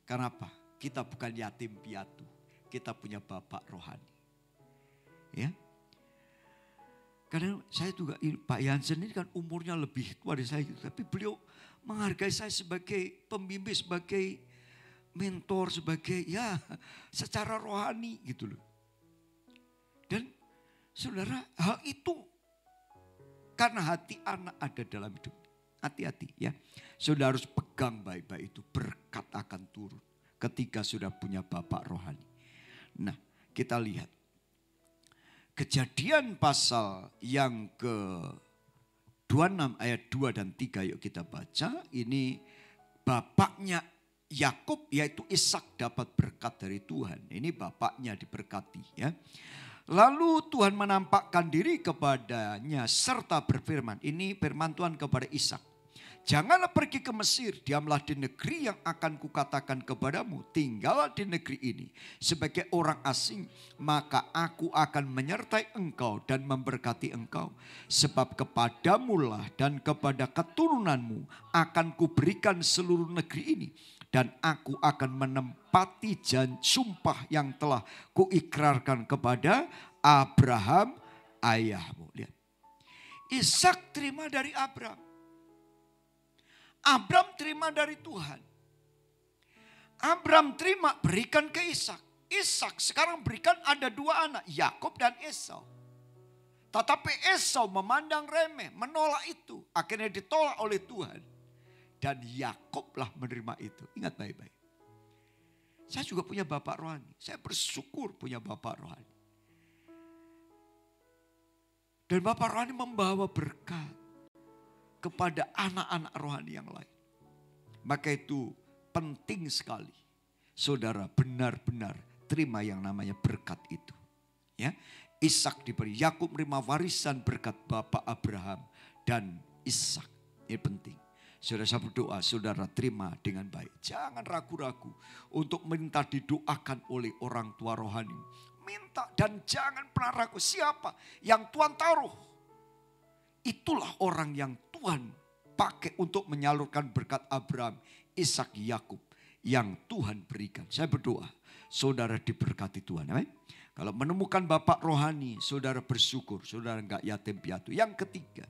Karena apa? Kita bukan yatim piatu. Kita punya bapak rohani. Ya. Karena saya juga, Pak Jansen ini kan umurnya lebih tua dari saya. Tapi beliau menghargai saya sebagai pembimbing, sebagai mentor, sebagai ya secara rohani gitu loh. Dan saudara, hal itu karena hati anak ada dalam hidup. Hati-hati ya. Saudara harus pegang baik-baik itu. Berkat akan turun ketika sudah punya bapak rohani. Nah, kita lihat. Kejadian pasal yang ke 26 ayat 2 dan 3 yuk kita baca. Ini bapaknya Yakub yaitu Ishak dapat berkat dari Tuhan. Ini bapaknya diberkati ya. Lalu Tuhan menampakkan diri kepadanya serta berfirman. Ini firman Tuhan kepada Ishak. Janganlah pergi ke Mesir, diamlah di negeri yang akan kukatakan kepadamu. Tinggallah di negeri ini sebagai orang asing, maka aku akan menyertai engkau dan memberkati engkau. Sebab kepadamulah dan kepada keturunanmu akan kuberikan seluruh negeri ini. Dan aku akan menempati sumpah yang telah kuikrarkan kepada Abraham ayahmu. Lihat. Ishak terima dari Abraham. Abraham terima dari Tuhan. Abraham terima berikan ke Ishak. Ishak sekarang berikan ada dua anak. Yakub dan Esau. Tetapi Esau memandang remeh. Menolak itu. Akhirnya ditolak oleh Tuhan. Dan Yakublah menerima itu. Ingat baik-baik. Saya juga punya bapak rohani. Saya bersyukur punya bapak rohani. Dan bapak rohani membawa berkat kepada anak-anak rohani yang lain. Maka itu penting sekali. Saudara benar-benar terima yang namanya berkat itu. Ya, Ishak diberi, Yakub menerima warisan berkat Bapak Abraham dan Ishak. Ini penting. Saudara, saya berdoa, saudara terima dengan baik. Jangan ragu-ragu untuk minta didoakan oleh orang tua rohani. Minta dan jangan pernah ragu siapa yang Tuhan taruh. Itulah orang yang Tuhan pakai untuk menyalurkan berkat Abraham, Ishak, Yakub yang Tuhan berikan. Saya berdoa, saudara diberkati Tuhan. Amin. Kalau menemukan bapak rohani, saudara bersyukur, saudara enggak yatim piatu. Yang ketiga,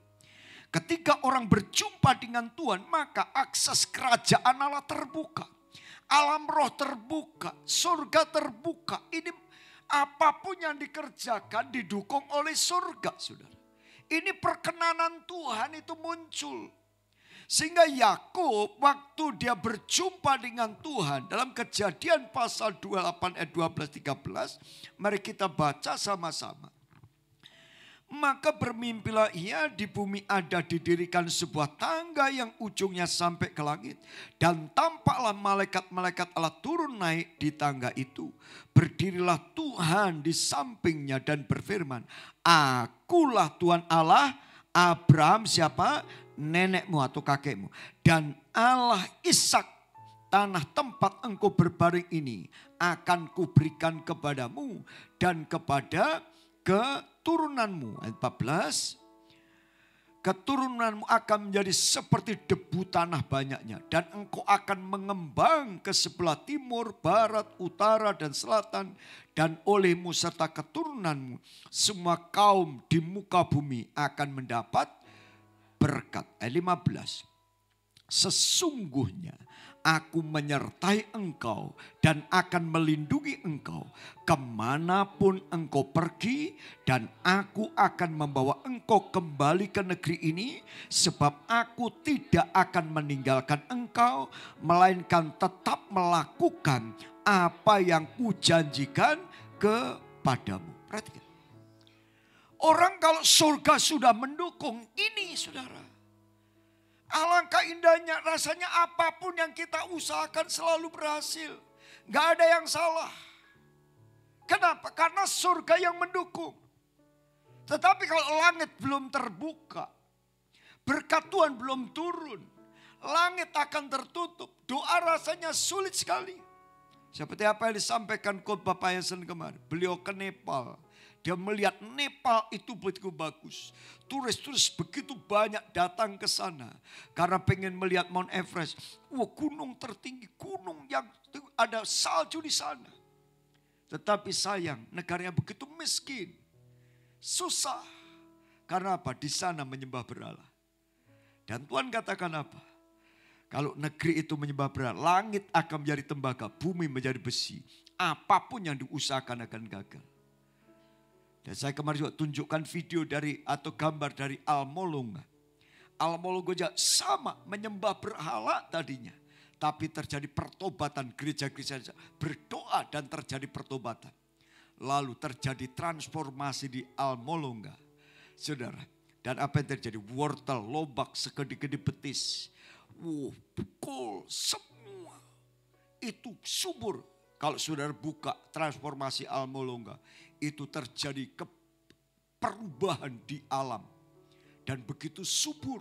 ketika orang berjumpa dengan Tuhan, maka akses kerajaan Allah terbuka. Alam roh terbuka, surga terbuka. Ini apapun yang dikerjakan didukung oleh surga, saudara. Ini perkenanan Tuhan itu muncul. Sehingga Yakub waktu dia berjumpa dengan Tuhan dalam Kejadian pasal 28 ayat 12-13. Mari kita baca sama-sama. Maka bermimpilah ia, di bumi ada didirikan sebuah tangga yang ujungnya sampai ke langit. Dan tampaklah malaikat-malaikat Allah turun naik di tangga itu. Berdirilah Tuhan di sampingnya dan berfirman, akulah Tuhan Allah Abraham siapa? Nenekmu atau kakekmu. Dan Allah Ishak, tanah tempat engkau berbaring ini akan kuberikan kepadamu dan kepada keturunanmu. Ayat 14. Keturunanmu akan menjadi seperti debu tanah banyaknya. Dan engkau akan mengembang ke sebelah timur, barat, utara dan selatan. Dan olehmu serta keturunanmu semua kaum di muka bumi akan mendapat berkat. Ayat 15. Sesungguhnya aku menyertai engkau dan akan melindungi engkau kemanapun engkau pergi, dan aku akan membawa engkau kembali ke negeri ini, sebab aku tidak akan meninggalkan engkau, melainkan tetap melakukan apa yang kujanjikan kepadamu. Perhatikan. Orang kalau surga sudah mendukung ini, saudara. Alangkah indahnya, rasanya apapun yang kita usahakan selalu berhasil. Gak ada yang salah. Kenapa? Karena surga yang mendukung. Tetapi kalau langit belum terbuka, berkat Tuhan belum turun, langit akan tertutup. Doa rasanya sulit sekali. Seperti apa yang disampaikan khotbah Pak Yasen kemarin. Beliau ke Nepal. Dia melihat Nepal itu begitu bagus. Turis-turis begitu banyak datang ke sana. Karena pengen melihat Mount Everest. Wah, gunung tertinggi, gunung yang ada salju di sana. Tetapi sayang, negaranya begitu miskin. Susah. Karena apa? Di sana menyembah berhala. Dan Tuhan katakan apa? Kalau negeri itu menyembah berhala, langit akan menjadi tembaga, bumi menjadi besi. Apapun yang diusahakan akan gagal. Dan saya kemarin juga tunjukkan video dari atau gambar dari Al-Molonga. Al-Molonga sama menyembah berhala tadinya. Tapi terjadi pertobatan, gereja-gereja berdoa dan terjadi pertobatan. Lalu terjadi transformasi di Al-Molonga. Saudara, dan apa yang terjadi? Wortel, lobak, segede-gede betis. Pukul semua. Itu subur. Kalau saudara buka transformasi Al-Molonga. Itu terjadi perubahan di alam. Dan begitu subur.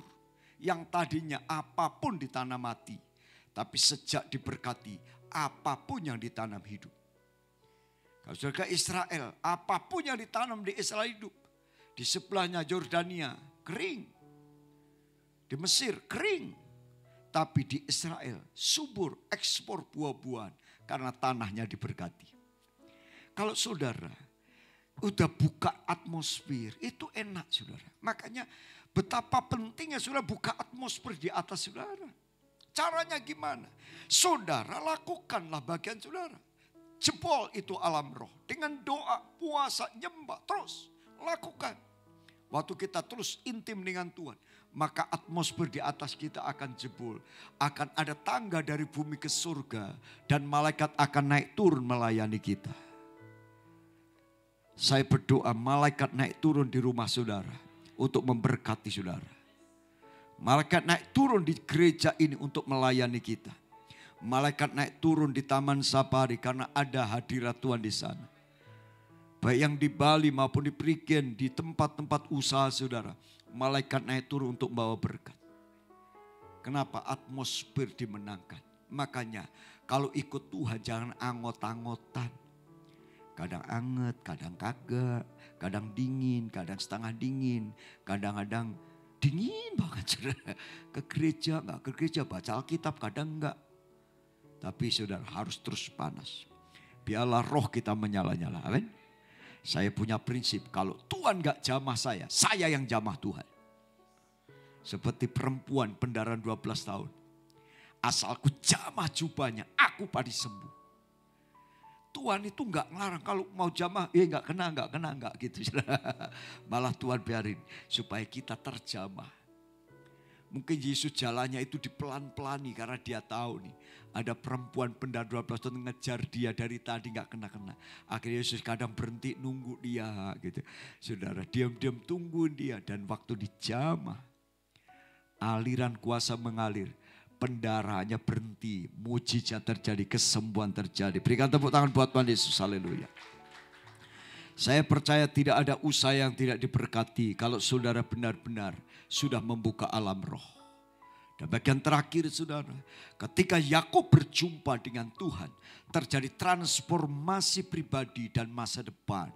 Yang tadinya apapun ditanam mati. Tapi sejak diberkati, apapun yang ditanam hidup. Kalau saudara ke Israel, apapun yang ditanam di Israel hidup. Di sebelahnya Yordania, kering. Di Mesir, kering. Tapi di Israel, subur, ekspor buah-buahan. Karena tanahnya diberkati. Kalau saudara udah buka atmosfer, itu enak saudara. Makanya betapa pentingnya saudara buka atmosfer di atas saudara. Caranya gimana? Saudara lakukanlah bagian saudara. Jebol itu alam roh. Dengan doa, puasa, nyembah, terus lakukan. Waktu kita terus intim dengan Tuhan. maka atmosfer di atas kita akan jebol. Akan ada tangga dari bumi ke surga dan malaikat akan naik turun melayani kita. Saya berdoa malaikat naik turun di rumah saudara untuk memberkati saudara. Malaikat naik turun di gereja ini untuk melayani kita. Malaikat naik turun di Taman Safari karena ada hadirat Tuhan di sana. Baik yang di Bali maupun di Prigen, di tempat-tempat usaha saudara. Malaikat naik turun untuk membawa berkat. Kenapa? Atmosfer dimenangkan. Makanya kalau ikut Tuhan jangan angot-angotan. Kadang anget, kadang kagak, kadang dingin, kadang setengah dingin. Kadang-kadang dingin banget saudara. Ke gereja, enggak ke gereja, baca Alkitab kadang enggak. Tapi saudara harus terus panas. Biarlah roh kita menyala-nyala. Amin. Saya punya prinsip, kalau Tuhan gak jamah saya yang jamah Tuhan. Seperti perempuan pendaran 12 tahun. Asalku jamah jubahnya, aku pasti sembuh. Tuhan itu gak ngelarang, kalau mau jamah, gak kena gitu. Malah Tuhan biarin supaya kita terjamah. Mungkin Yesus jalannya itu dipelan-pelani karena dia tahu nih. Ada perempuan pendar 12 tahun ngejar dia dari tadi gak kena-kena. Akhirnya Yesus kadang berhenti nunggu dia gitu. Saudara diam-diam tunggu dia dan waktu dijamah. Aliran kuasa mengalir. Pendarahannya berhenti. Mujizat terjadi, kesembuhan terjadi. Berikan tepuk tangan buat Tuhan Yesus. Haleluya. Saya percaya tidak ada usaha yang tidak diberkati kalau saudara benar-benar sudah membuka alam roh. Dan bagian terakhir saudara, ketika Yakub berjumpa dengan Tuhan, terjadi transformasi pribadi dan masa depan.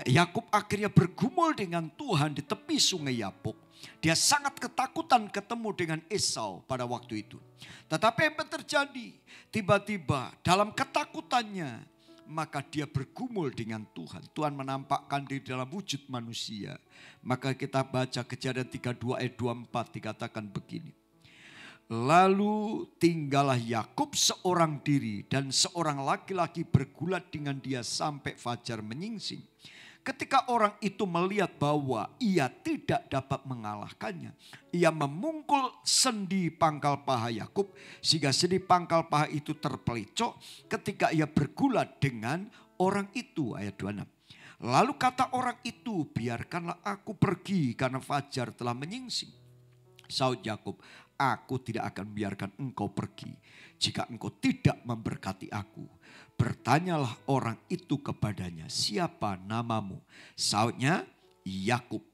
Yakub akhirnya bergumul dengan Tuhan di tepi sungai Yabok. Dia sangat ketakutan ketemu dengan Esau pada waktu itu. Tetapi apa terjadi? Tiba-tiba dalam ketakutannya, maka dia bergumul dengan Tuhan. Tuhan menampakkan diri dalam wujud manusia. Maka kita baca Kejadian 32 ayat 24 dikatakan begini. Lalu tinggallah Yakub seorang diri dan seorang laki-laki bergulat dengan dia sampai fajar menyingsing. Ketika orang itu melihat bahwa ia tidak dapat mengalahkannya, ia memungkul sendi pangkal paha Yakub sehingga sendi pangkal paha itu terpelicok ketika ia bergulat dengan orang itu. Ayat 26. Lalu kata orang itu, biarkanlah aku pergi karena fajar telah menyingsing. Saud Yakub, aku tidak akan biarkan engkau pergi jika engkau tidak memberkati aku. Bertanyalah orang itu kepadanya, siapa namamu? Saudnya, Yakub.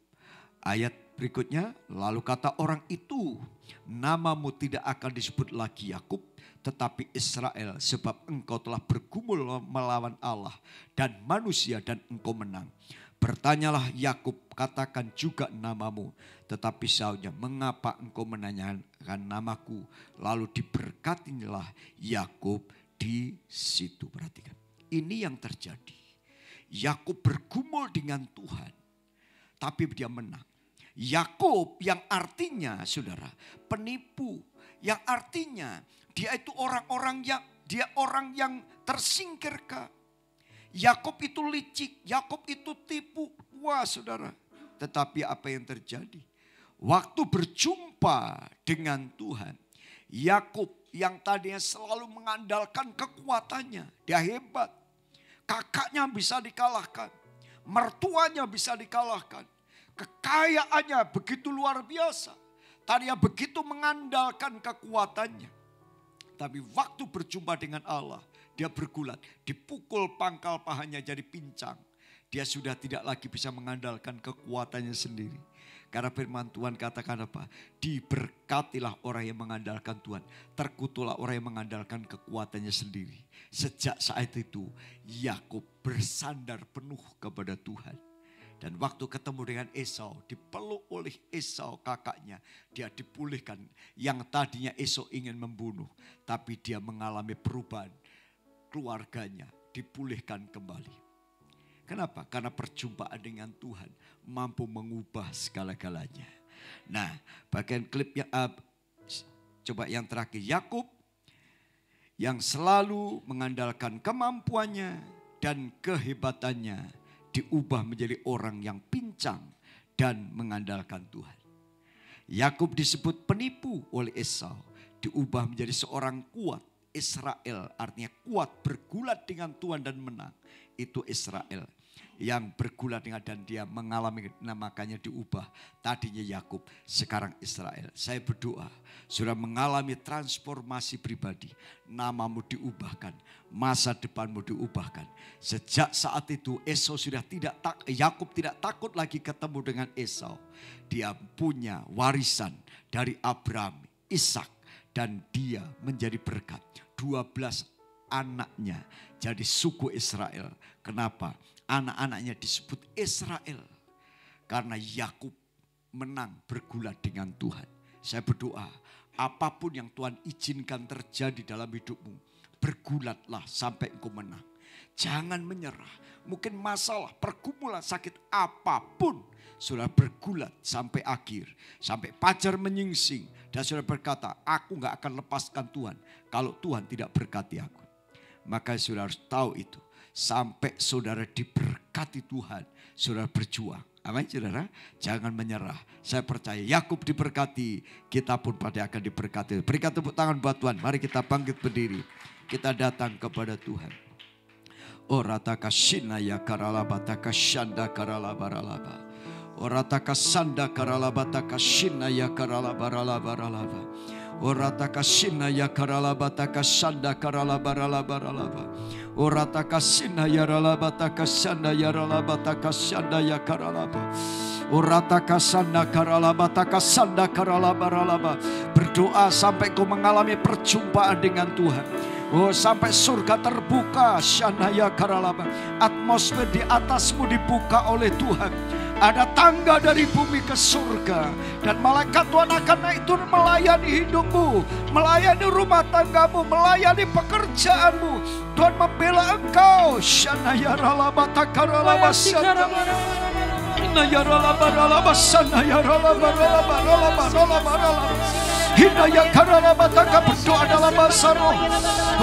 Ayat berikutnya, lalu kata orang itu, namamu tidak akan disebut lagi Yakub, tetapi Israel, sebab engkau telah bergumul melawan Allah dan manusia dan engkau menang. Bertanyalah Yakub, katakan juga namamu. Tetapi saudnya, mengapa engkau menanyakan namaku? Lalu diberkatilah Yakub di situ. Perhatikan, ini yang terjadi. Yakub bergumul dengan Tuhan, tapi dia menang. Yakub yang artinya, saudara, penipu. Yang artinya dia itu orang yang tersingkirkan. Yakub itu licik, Yakub itu tipu. Wah saudara, tetapi apa yang terjadi? Waktu berjumpa dengan Tuhan, Yakub yang tadinya selalu mengandalkan kekuatannya, dia hebat. Kakaknya bisa dikalahkan, mertuanya bisa dikalahkan. Kekayaannya begitu luar biasa. Tadinya begitu mengandalkan kekuatannya. Tapi waktu berjumpa dengan Allah, dia bergulat, dipukul pangkal pahanya jadi pincang. Dia sudah tidak lagi bisa mengandalkan kekuatannya sendiri. Karena firman Tuhan katakan apa? Diberkatilah orang yang mengandalkan Tuhan. Terkutuklah orang yang mengandalkan kekuatannya sendiri. Sejak saat itu Yakub bersandar penuh kepada Tuhan. Dan waktu ketemu dengan Esau, dipeluk oleh Esau kakaknya, dia dipulihkan. Yang tadinya Esau ingin membunuh, tapi dia mengalami perubahan. Keluarganya dipulihkan kembali. Kenapa? Karena perjumpaan dengan Tuhan mampu mengubah segala-galanya. Nah, bagian klip yang coba yang terakhir, Yakub yang selalu mengandalkan kemampuannya dan kehebatannya diubah menjadi orang yang pincang dan mengandalkan Tuhan. Yakub disebut penipu oleh Esau, diubah menjadi seorang kuat. Israel artinya kuat, bergulat dengan Tuhan dan menang. Itu Israel yang bergulat dengan, dan dia mengalami, makanya diubah. Tadinya Yakub, sekarang Israel. Saya berdoa, sudah mengalami transformasi pribadi. Namamu diubahkan, masa depanmu diubahkan. Sejak saat itu Yakub tidak takut lagi ketemu dengan Esau. Dia punya warisan dari Abraham, Ishak, dan dia menjadi berkat. 12 anaknya jadi suku Israel. Kenapa? Anak-anaknya disebut Israel. Karena Yakub menang bergulat dengan Tuhan. Saya berdoa, apapun yang Tuhan izinkan terjadi dalam hidupmu, bergulatlah sampai engkau menang. Jangan menyerah. Mungkin masalah, pergumulan, sakit apapun, sudah bergulat sampai akhir. Sampai pacar menyingsing. Dan saudara berkata, aku gak akan lepaskan Tuhan kalau Tuhan tidak berkati aku. Maka saudara harus tahu itu. Sampai saudara diberkati Tuhan, saudara berjuang. Amin saudara, jangan menyerah. Saya percaya Yakub diberkati, kita pun pada akan diberkati. Berikan tepuk tangan buat Tuhan. Mari kita bangkit berdiri. Kita datang kepada Tuhan. Orataka shinaya karalabataka shanda karalabaralaba. Orataka sanda karalabataka shinaya karalabaralabaralaba. Orataka shinaya karalabataka shanda karalabaralabaralaba. Orataka shinaya ralabataka shanda yaralabataka shanda yakaralaba. Orataka sanda karalabataka shanda karalabaralaba. Berdoa sampai kau mengalami perjumpaan dengan Tuhan. Oh, sampai surga terbuka, Shanaya Karalaba. Atmosfer di atasmu dibuka oleh Tuhan. Ada tangga dari bumi ke surga. Dan malaikat Tuhan akan naik turun melayani hidupmu, melayani rumah tanggamu, melayani pekerjaanmu. Tuhan membela engkau. Shanaya Ralaba Takaralaba Shanaya. Inaya Ralaba Ralaba Shanaya Ralaba Ralaba Ralaba Ralaba Ralaba. Hidayah karalaba taka, berdoa dalam bahasa roh.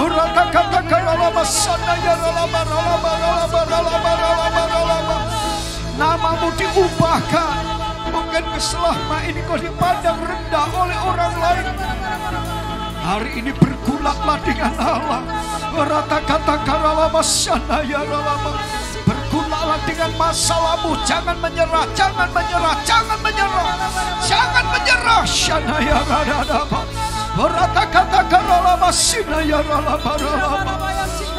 Uraka kata karalaba sanaya ralaba ralaba ralaba ralaba ralaba ralaba. Namamu diubahkan. Mungkin selama ini kau dipandang rendah oleh orang lain. Hari ini bergulatlah dengan Allah. Uraka kata karalaba sanaya ralaba. Bergulatlah dengan masalahmu. Jangan menyerah, jangan menyerah, jangan menyerah. Jangan menyerah. Shanaya radadaba. Orata kata karalaba sinaya ralaba ralaba.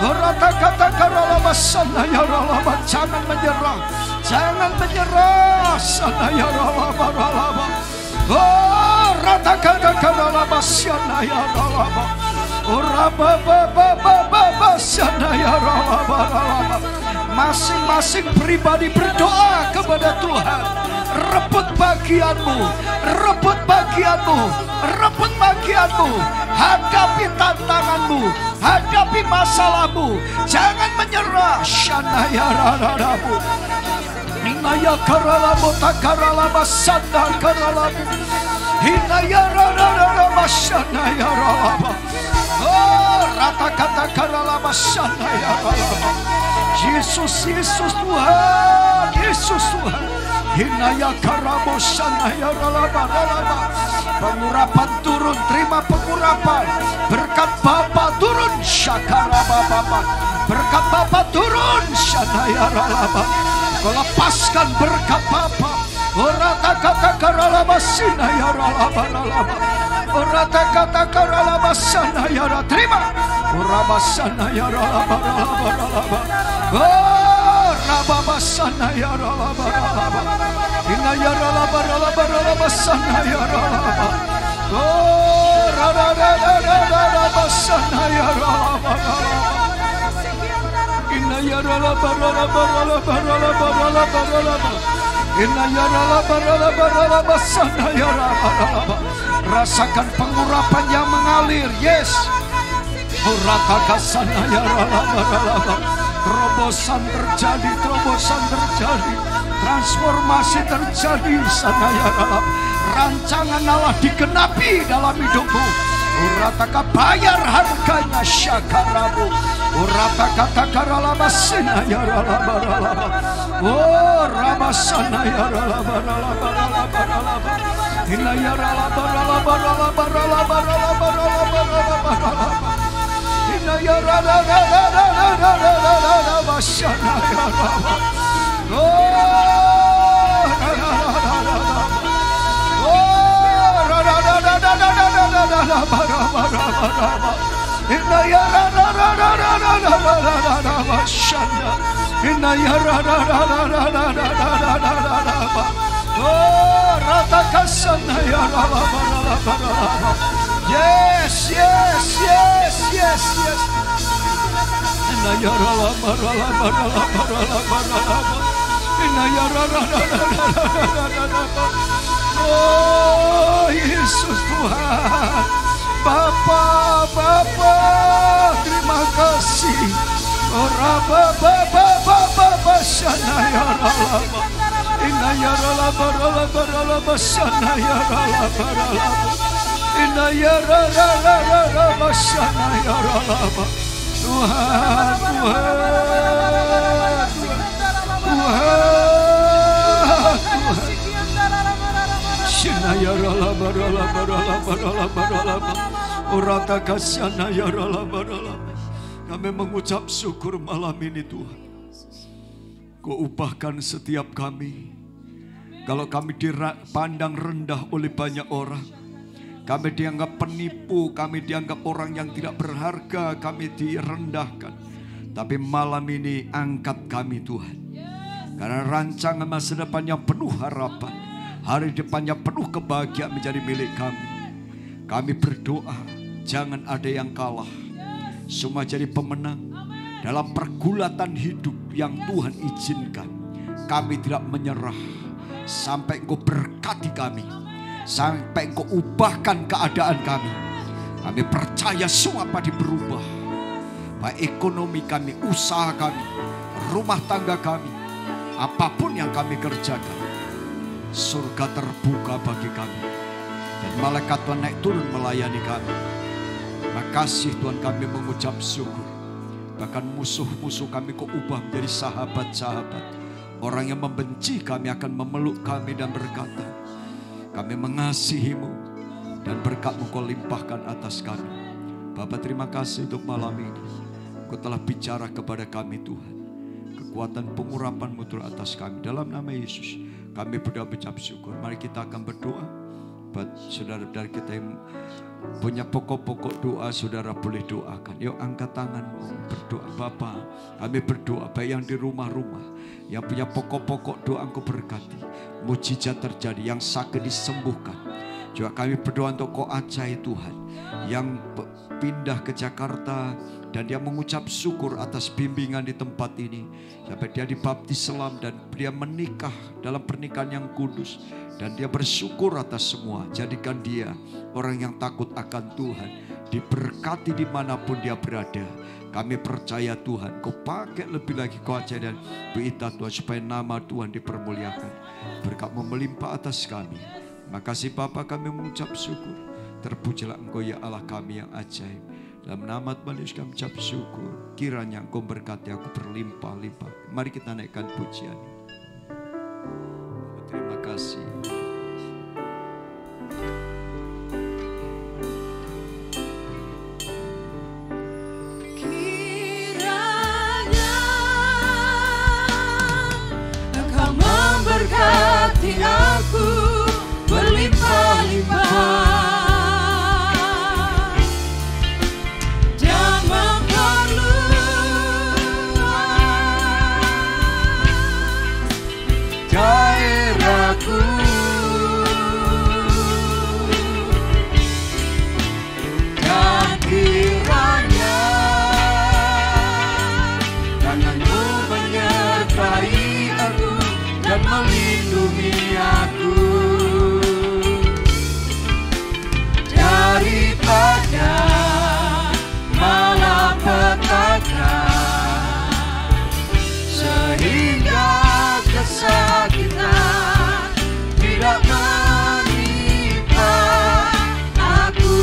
Orata kata karalaba sanaya ralaba. Jangan menyerah. Jangan menyerah. Sanaya ralaba ralaba. Orata kata karalaba sanaya ralaba. Oraba baba baba sanaya ralaba ralaba. Masing-masing pribadi berdoa kepada Tuhan. Rebut bagianmu, rebut bagianmu, rebut bagianmu. Hadapi tantanganmu, hadapi masalahmu. Jangan menyerah. Shanaya rarabu. Inaya karalamu takaralama sanda karalamu. Inaya rararama shanaya raraba. Oh, rata kata karalama shanaya raraba. Yesus, Yesus Tuhan, Yesus Tuhan. Hinaya karabo sanaya ralaba ralaba. Pengurapan turun, terima pengurapan. Berkat Bapa turun, syakaraba Bapa. Berkat Bapa turun, sanaya ralaba. Kau lepaskan berkat Bapa. Orata kata karalaba sinaya ralaba ralaba. Orata kata karalaba sanaya ralaba. Terima. Oraba sanaya ralaba ralaba ralaba. Oh, rababa sanaya ralaba ralaba. Inaya ralaba ralaba ralaba sanaya ralaba. Oh, ralaba sanaya ralaba ralaba. Inaya ralaba ralaba ralaba ralaba ralaba ralaba. Inaya ralaba ralaba ralaba sanaya ralaba. Rasakan pengurapan yang mengalir. Yes. Uraka sanaya ralaba ralaba. Terobosan terjadi, terobosan terjadi. Transformasi terjadi. Sanaya ralaba. Rancangan Allah digenapi dalam hidupmu. Urataka bayar harganya syakarabu. Urataka takaralaba sinaya ralaba ralaba. Oh, raba sanaya ralaba ralaba ralaba ralaba. Yes, yes, yes, yes, yes. Oh Yesus Tuhan, Bapa, Bapa, terima kasih. Oh Rabba, Bapa, Bapa, Sana ya Rabba, Inna ya Rabba, Rabba, Sana ya Rabba, Inna ya Rabba, Sana ya Rabba. Tuhan, kami mengucap syukur malam ini Tuhan. Kau ubahkan setiap kami. Kalau kami dipandang rendah oleh banyak orang, kami dianggap penipu, kami dianggap orang yang tidak berharga, kami direndahkan. Tapi malam ini angkat kami Tuhan. Karena rancangan masa depan yang penuh harapan, hari depannya penuh kebahagiaan menjadi milik kami. Kami berdoa, jangan ada yang kalah. Semua jadi pemenang dalam pergulatan hidup yang Tuhan izinkan. Kami tidak menyerah sampai Engkau berkati kami, sampai Engkau ubahkan keadaan kami. Kami percaya semua pasti berubah. Baik ekonomi kami, usaha kami, rumah tangga kami, apapun yang kami kerjakan, surga terbuka bagi kami. Dan malaikat Tuhan naik turun melayani kami. Makasih Tuhan, kami mengucap syukur. Bahkan musuh-musuh kami Kau ubah menjadi sahabat-sahabat. Orang yang membenci kami akan memeluk kami dan berkata, kami mengasihi-Mu dan berkat-Mu Kau limpahkan atas kami. Bapa, terima kasih untuk malam ini. Kau telah bicara kepada kami Tuhan. Kekuatan pengurapan-Mu turun atas kami. Dalam nama Yesus kami berdoa berucap syukur. Mari kita akan berdoa. Buat saudara-saudara kita yang punya pokok-pokok doa, saudara boleh doakan. Yuk angkat tangan berdoa. Bapa, kami berdoa baik yang di rumah-rumah, yang punya pokok-pokok doa Engkau berkati. Mujizat terjadi, yang sakit disembuhkan. Juga kami berdoa untuk Kau Acai Tuhan, yang pindah ke Jakarta dan dia mengucap syukur atas bimbingan di tempat ini. Sampai dia dibaptis Islam dan dia menikah dalam pernikahan yang kudus. Dan dia bersyukur atas semua. Jadikan dia orang yang takut akan Tuhan. Diberkati dimanapun dia berada. Kami percaya Tuhan, Kau pakai lebih lagi Kau Acai dan berita Tuhan, supaya nama Tuhan dipermuliakan. Berkat-Mu melimpah atas kami. Makasih Bapa, kami mengucap syukur. Terpujilah Engkau ya Allah kami yang ajaib. Dalam nama Tuhan Yesus kami ucap syukur. Kiranya Engkau berkati aku berlimpah-limpah. Mari kita naikkan pujian. Terima kasih. Kiranya Engkau memberkati aku berlimpah-limpah. Melindungi aku daripada malapetaka, sehingga kesakitan tidak menimpa aku.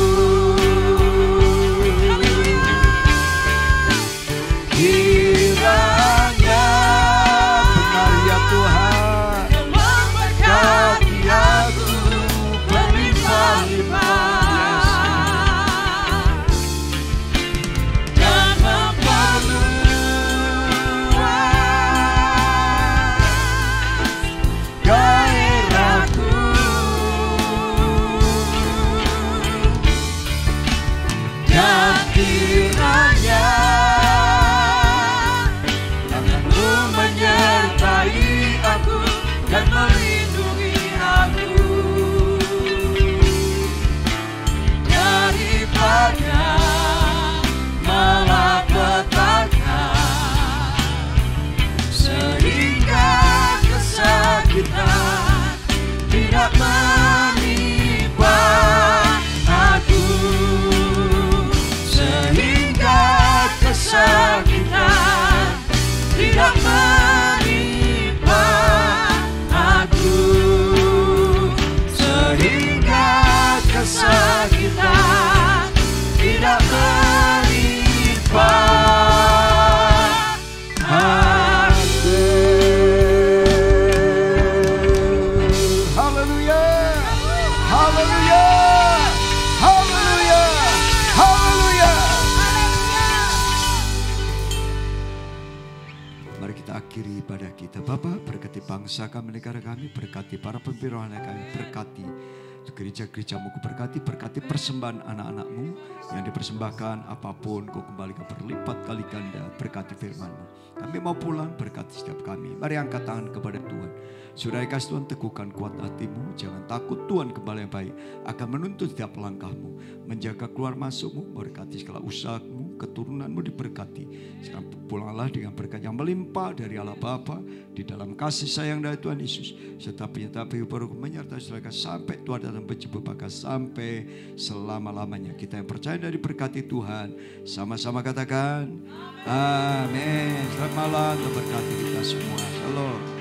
Kiranya benar ya Tuhan, Bapa, berkati bangsa kami, negara kami, berkati para pemimpin kami, berkati gereja-gerejamu, berkati persembahan anak-anakmu yang dipersembahkan apapun, kau kembalikan berlipat kali ganda, berkati firman-Mu. Kami mau pulang, berkati setiap kami. Mari angkat tangan kepada Tuhan. Saudara kasih Tuhan, teguhkan kuat hatimu, jangan takut, Tuhan kembali yang baik akan menuntun setiap langkahmu, menjaga keluar masukmu, berkati segala usahamu, keturunanmu diberkati. Sekarang pulanglah dengan berkat yang melimpah dari Allah Bapa, di dalam kasih sayang dari Tuhan Yesus, serta penyertaan baru menyertai saudara sampai Tuhan datang berjumpa bahkan sampai selama-lamanya. Kita yang percaya dari berkati Tuhan, sama-sama katakan amin. Selamat malam, berkati kita semua. Shalom.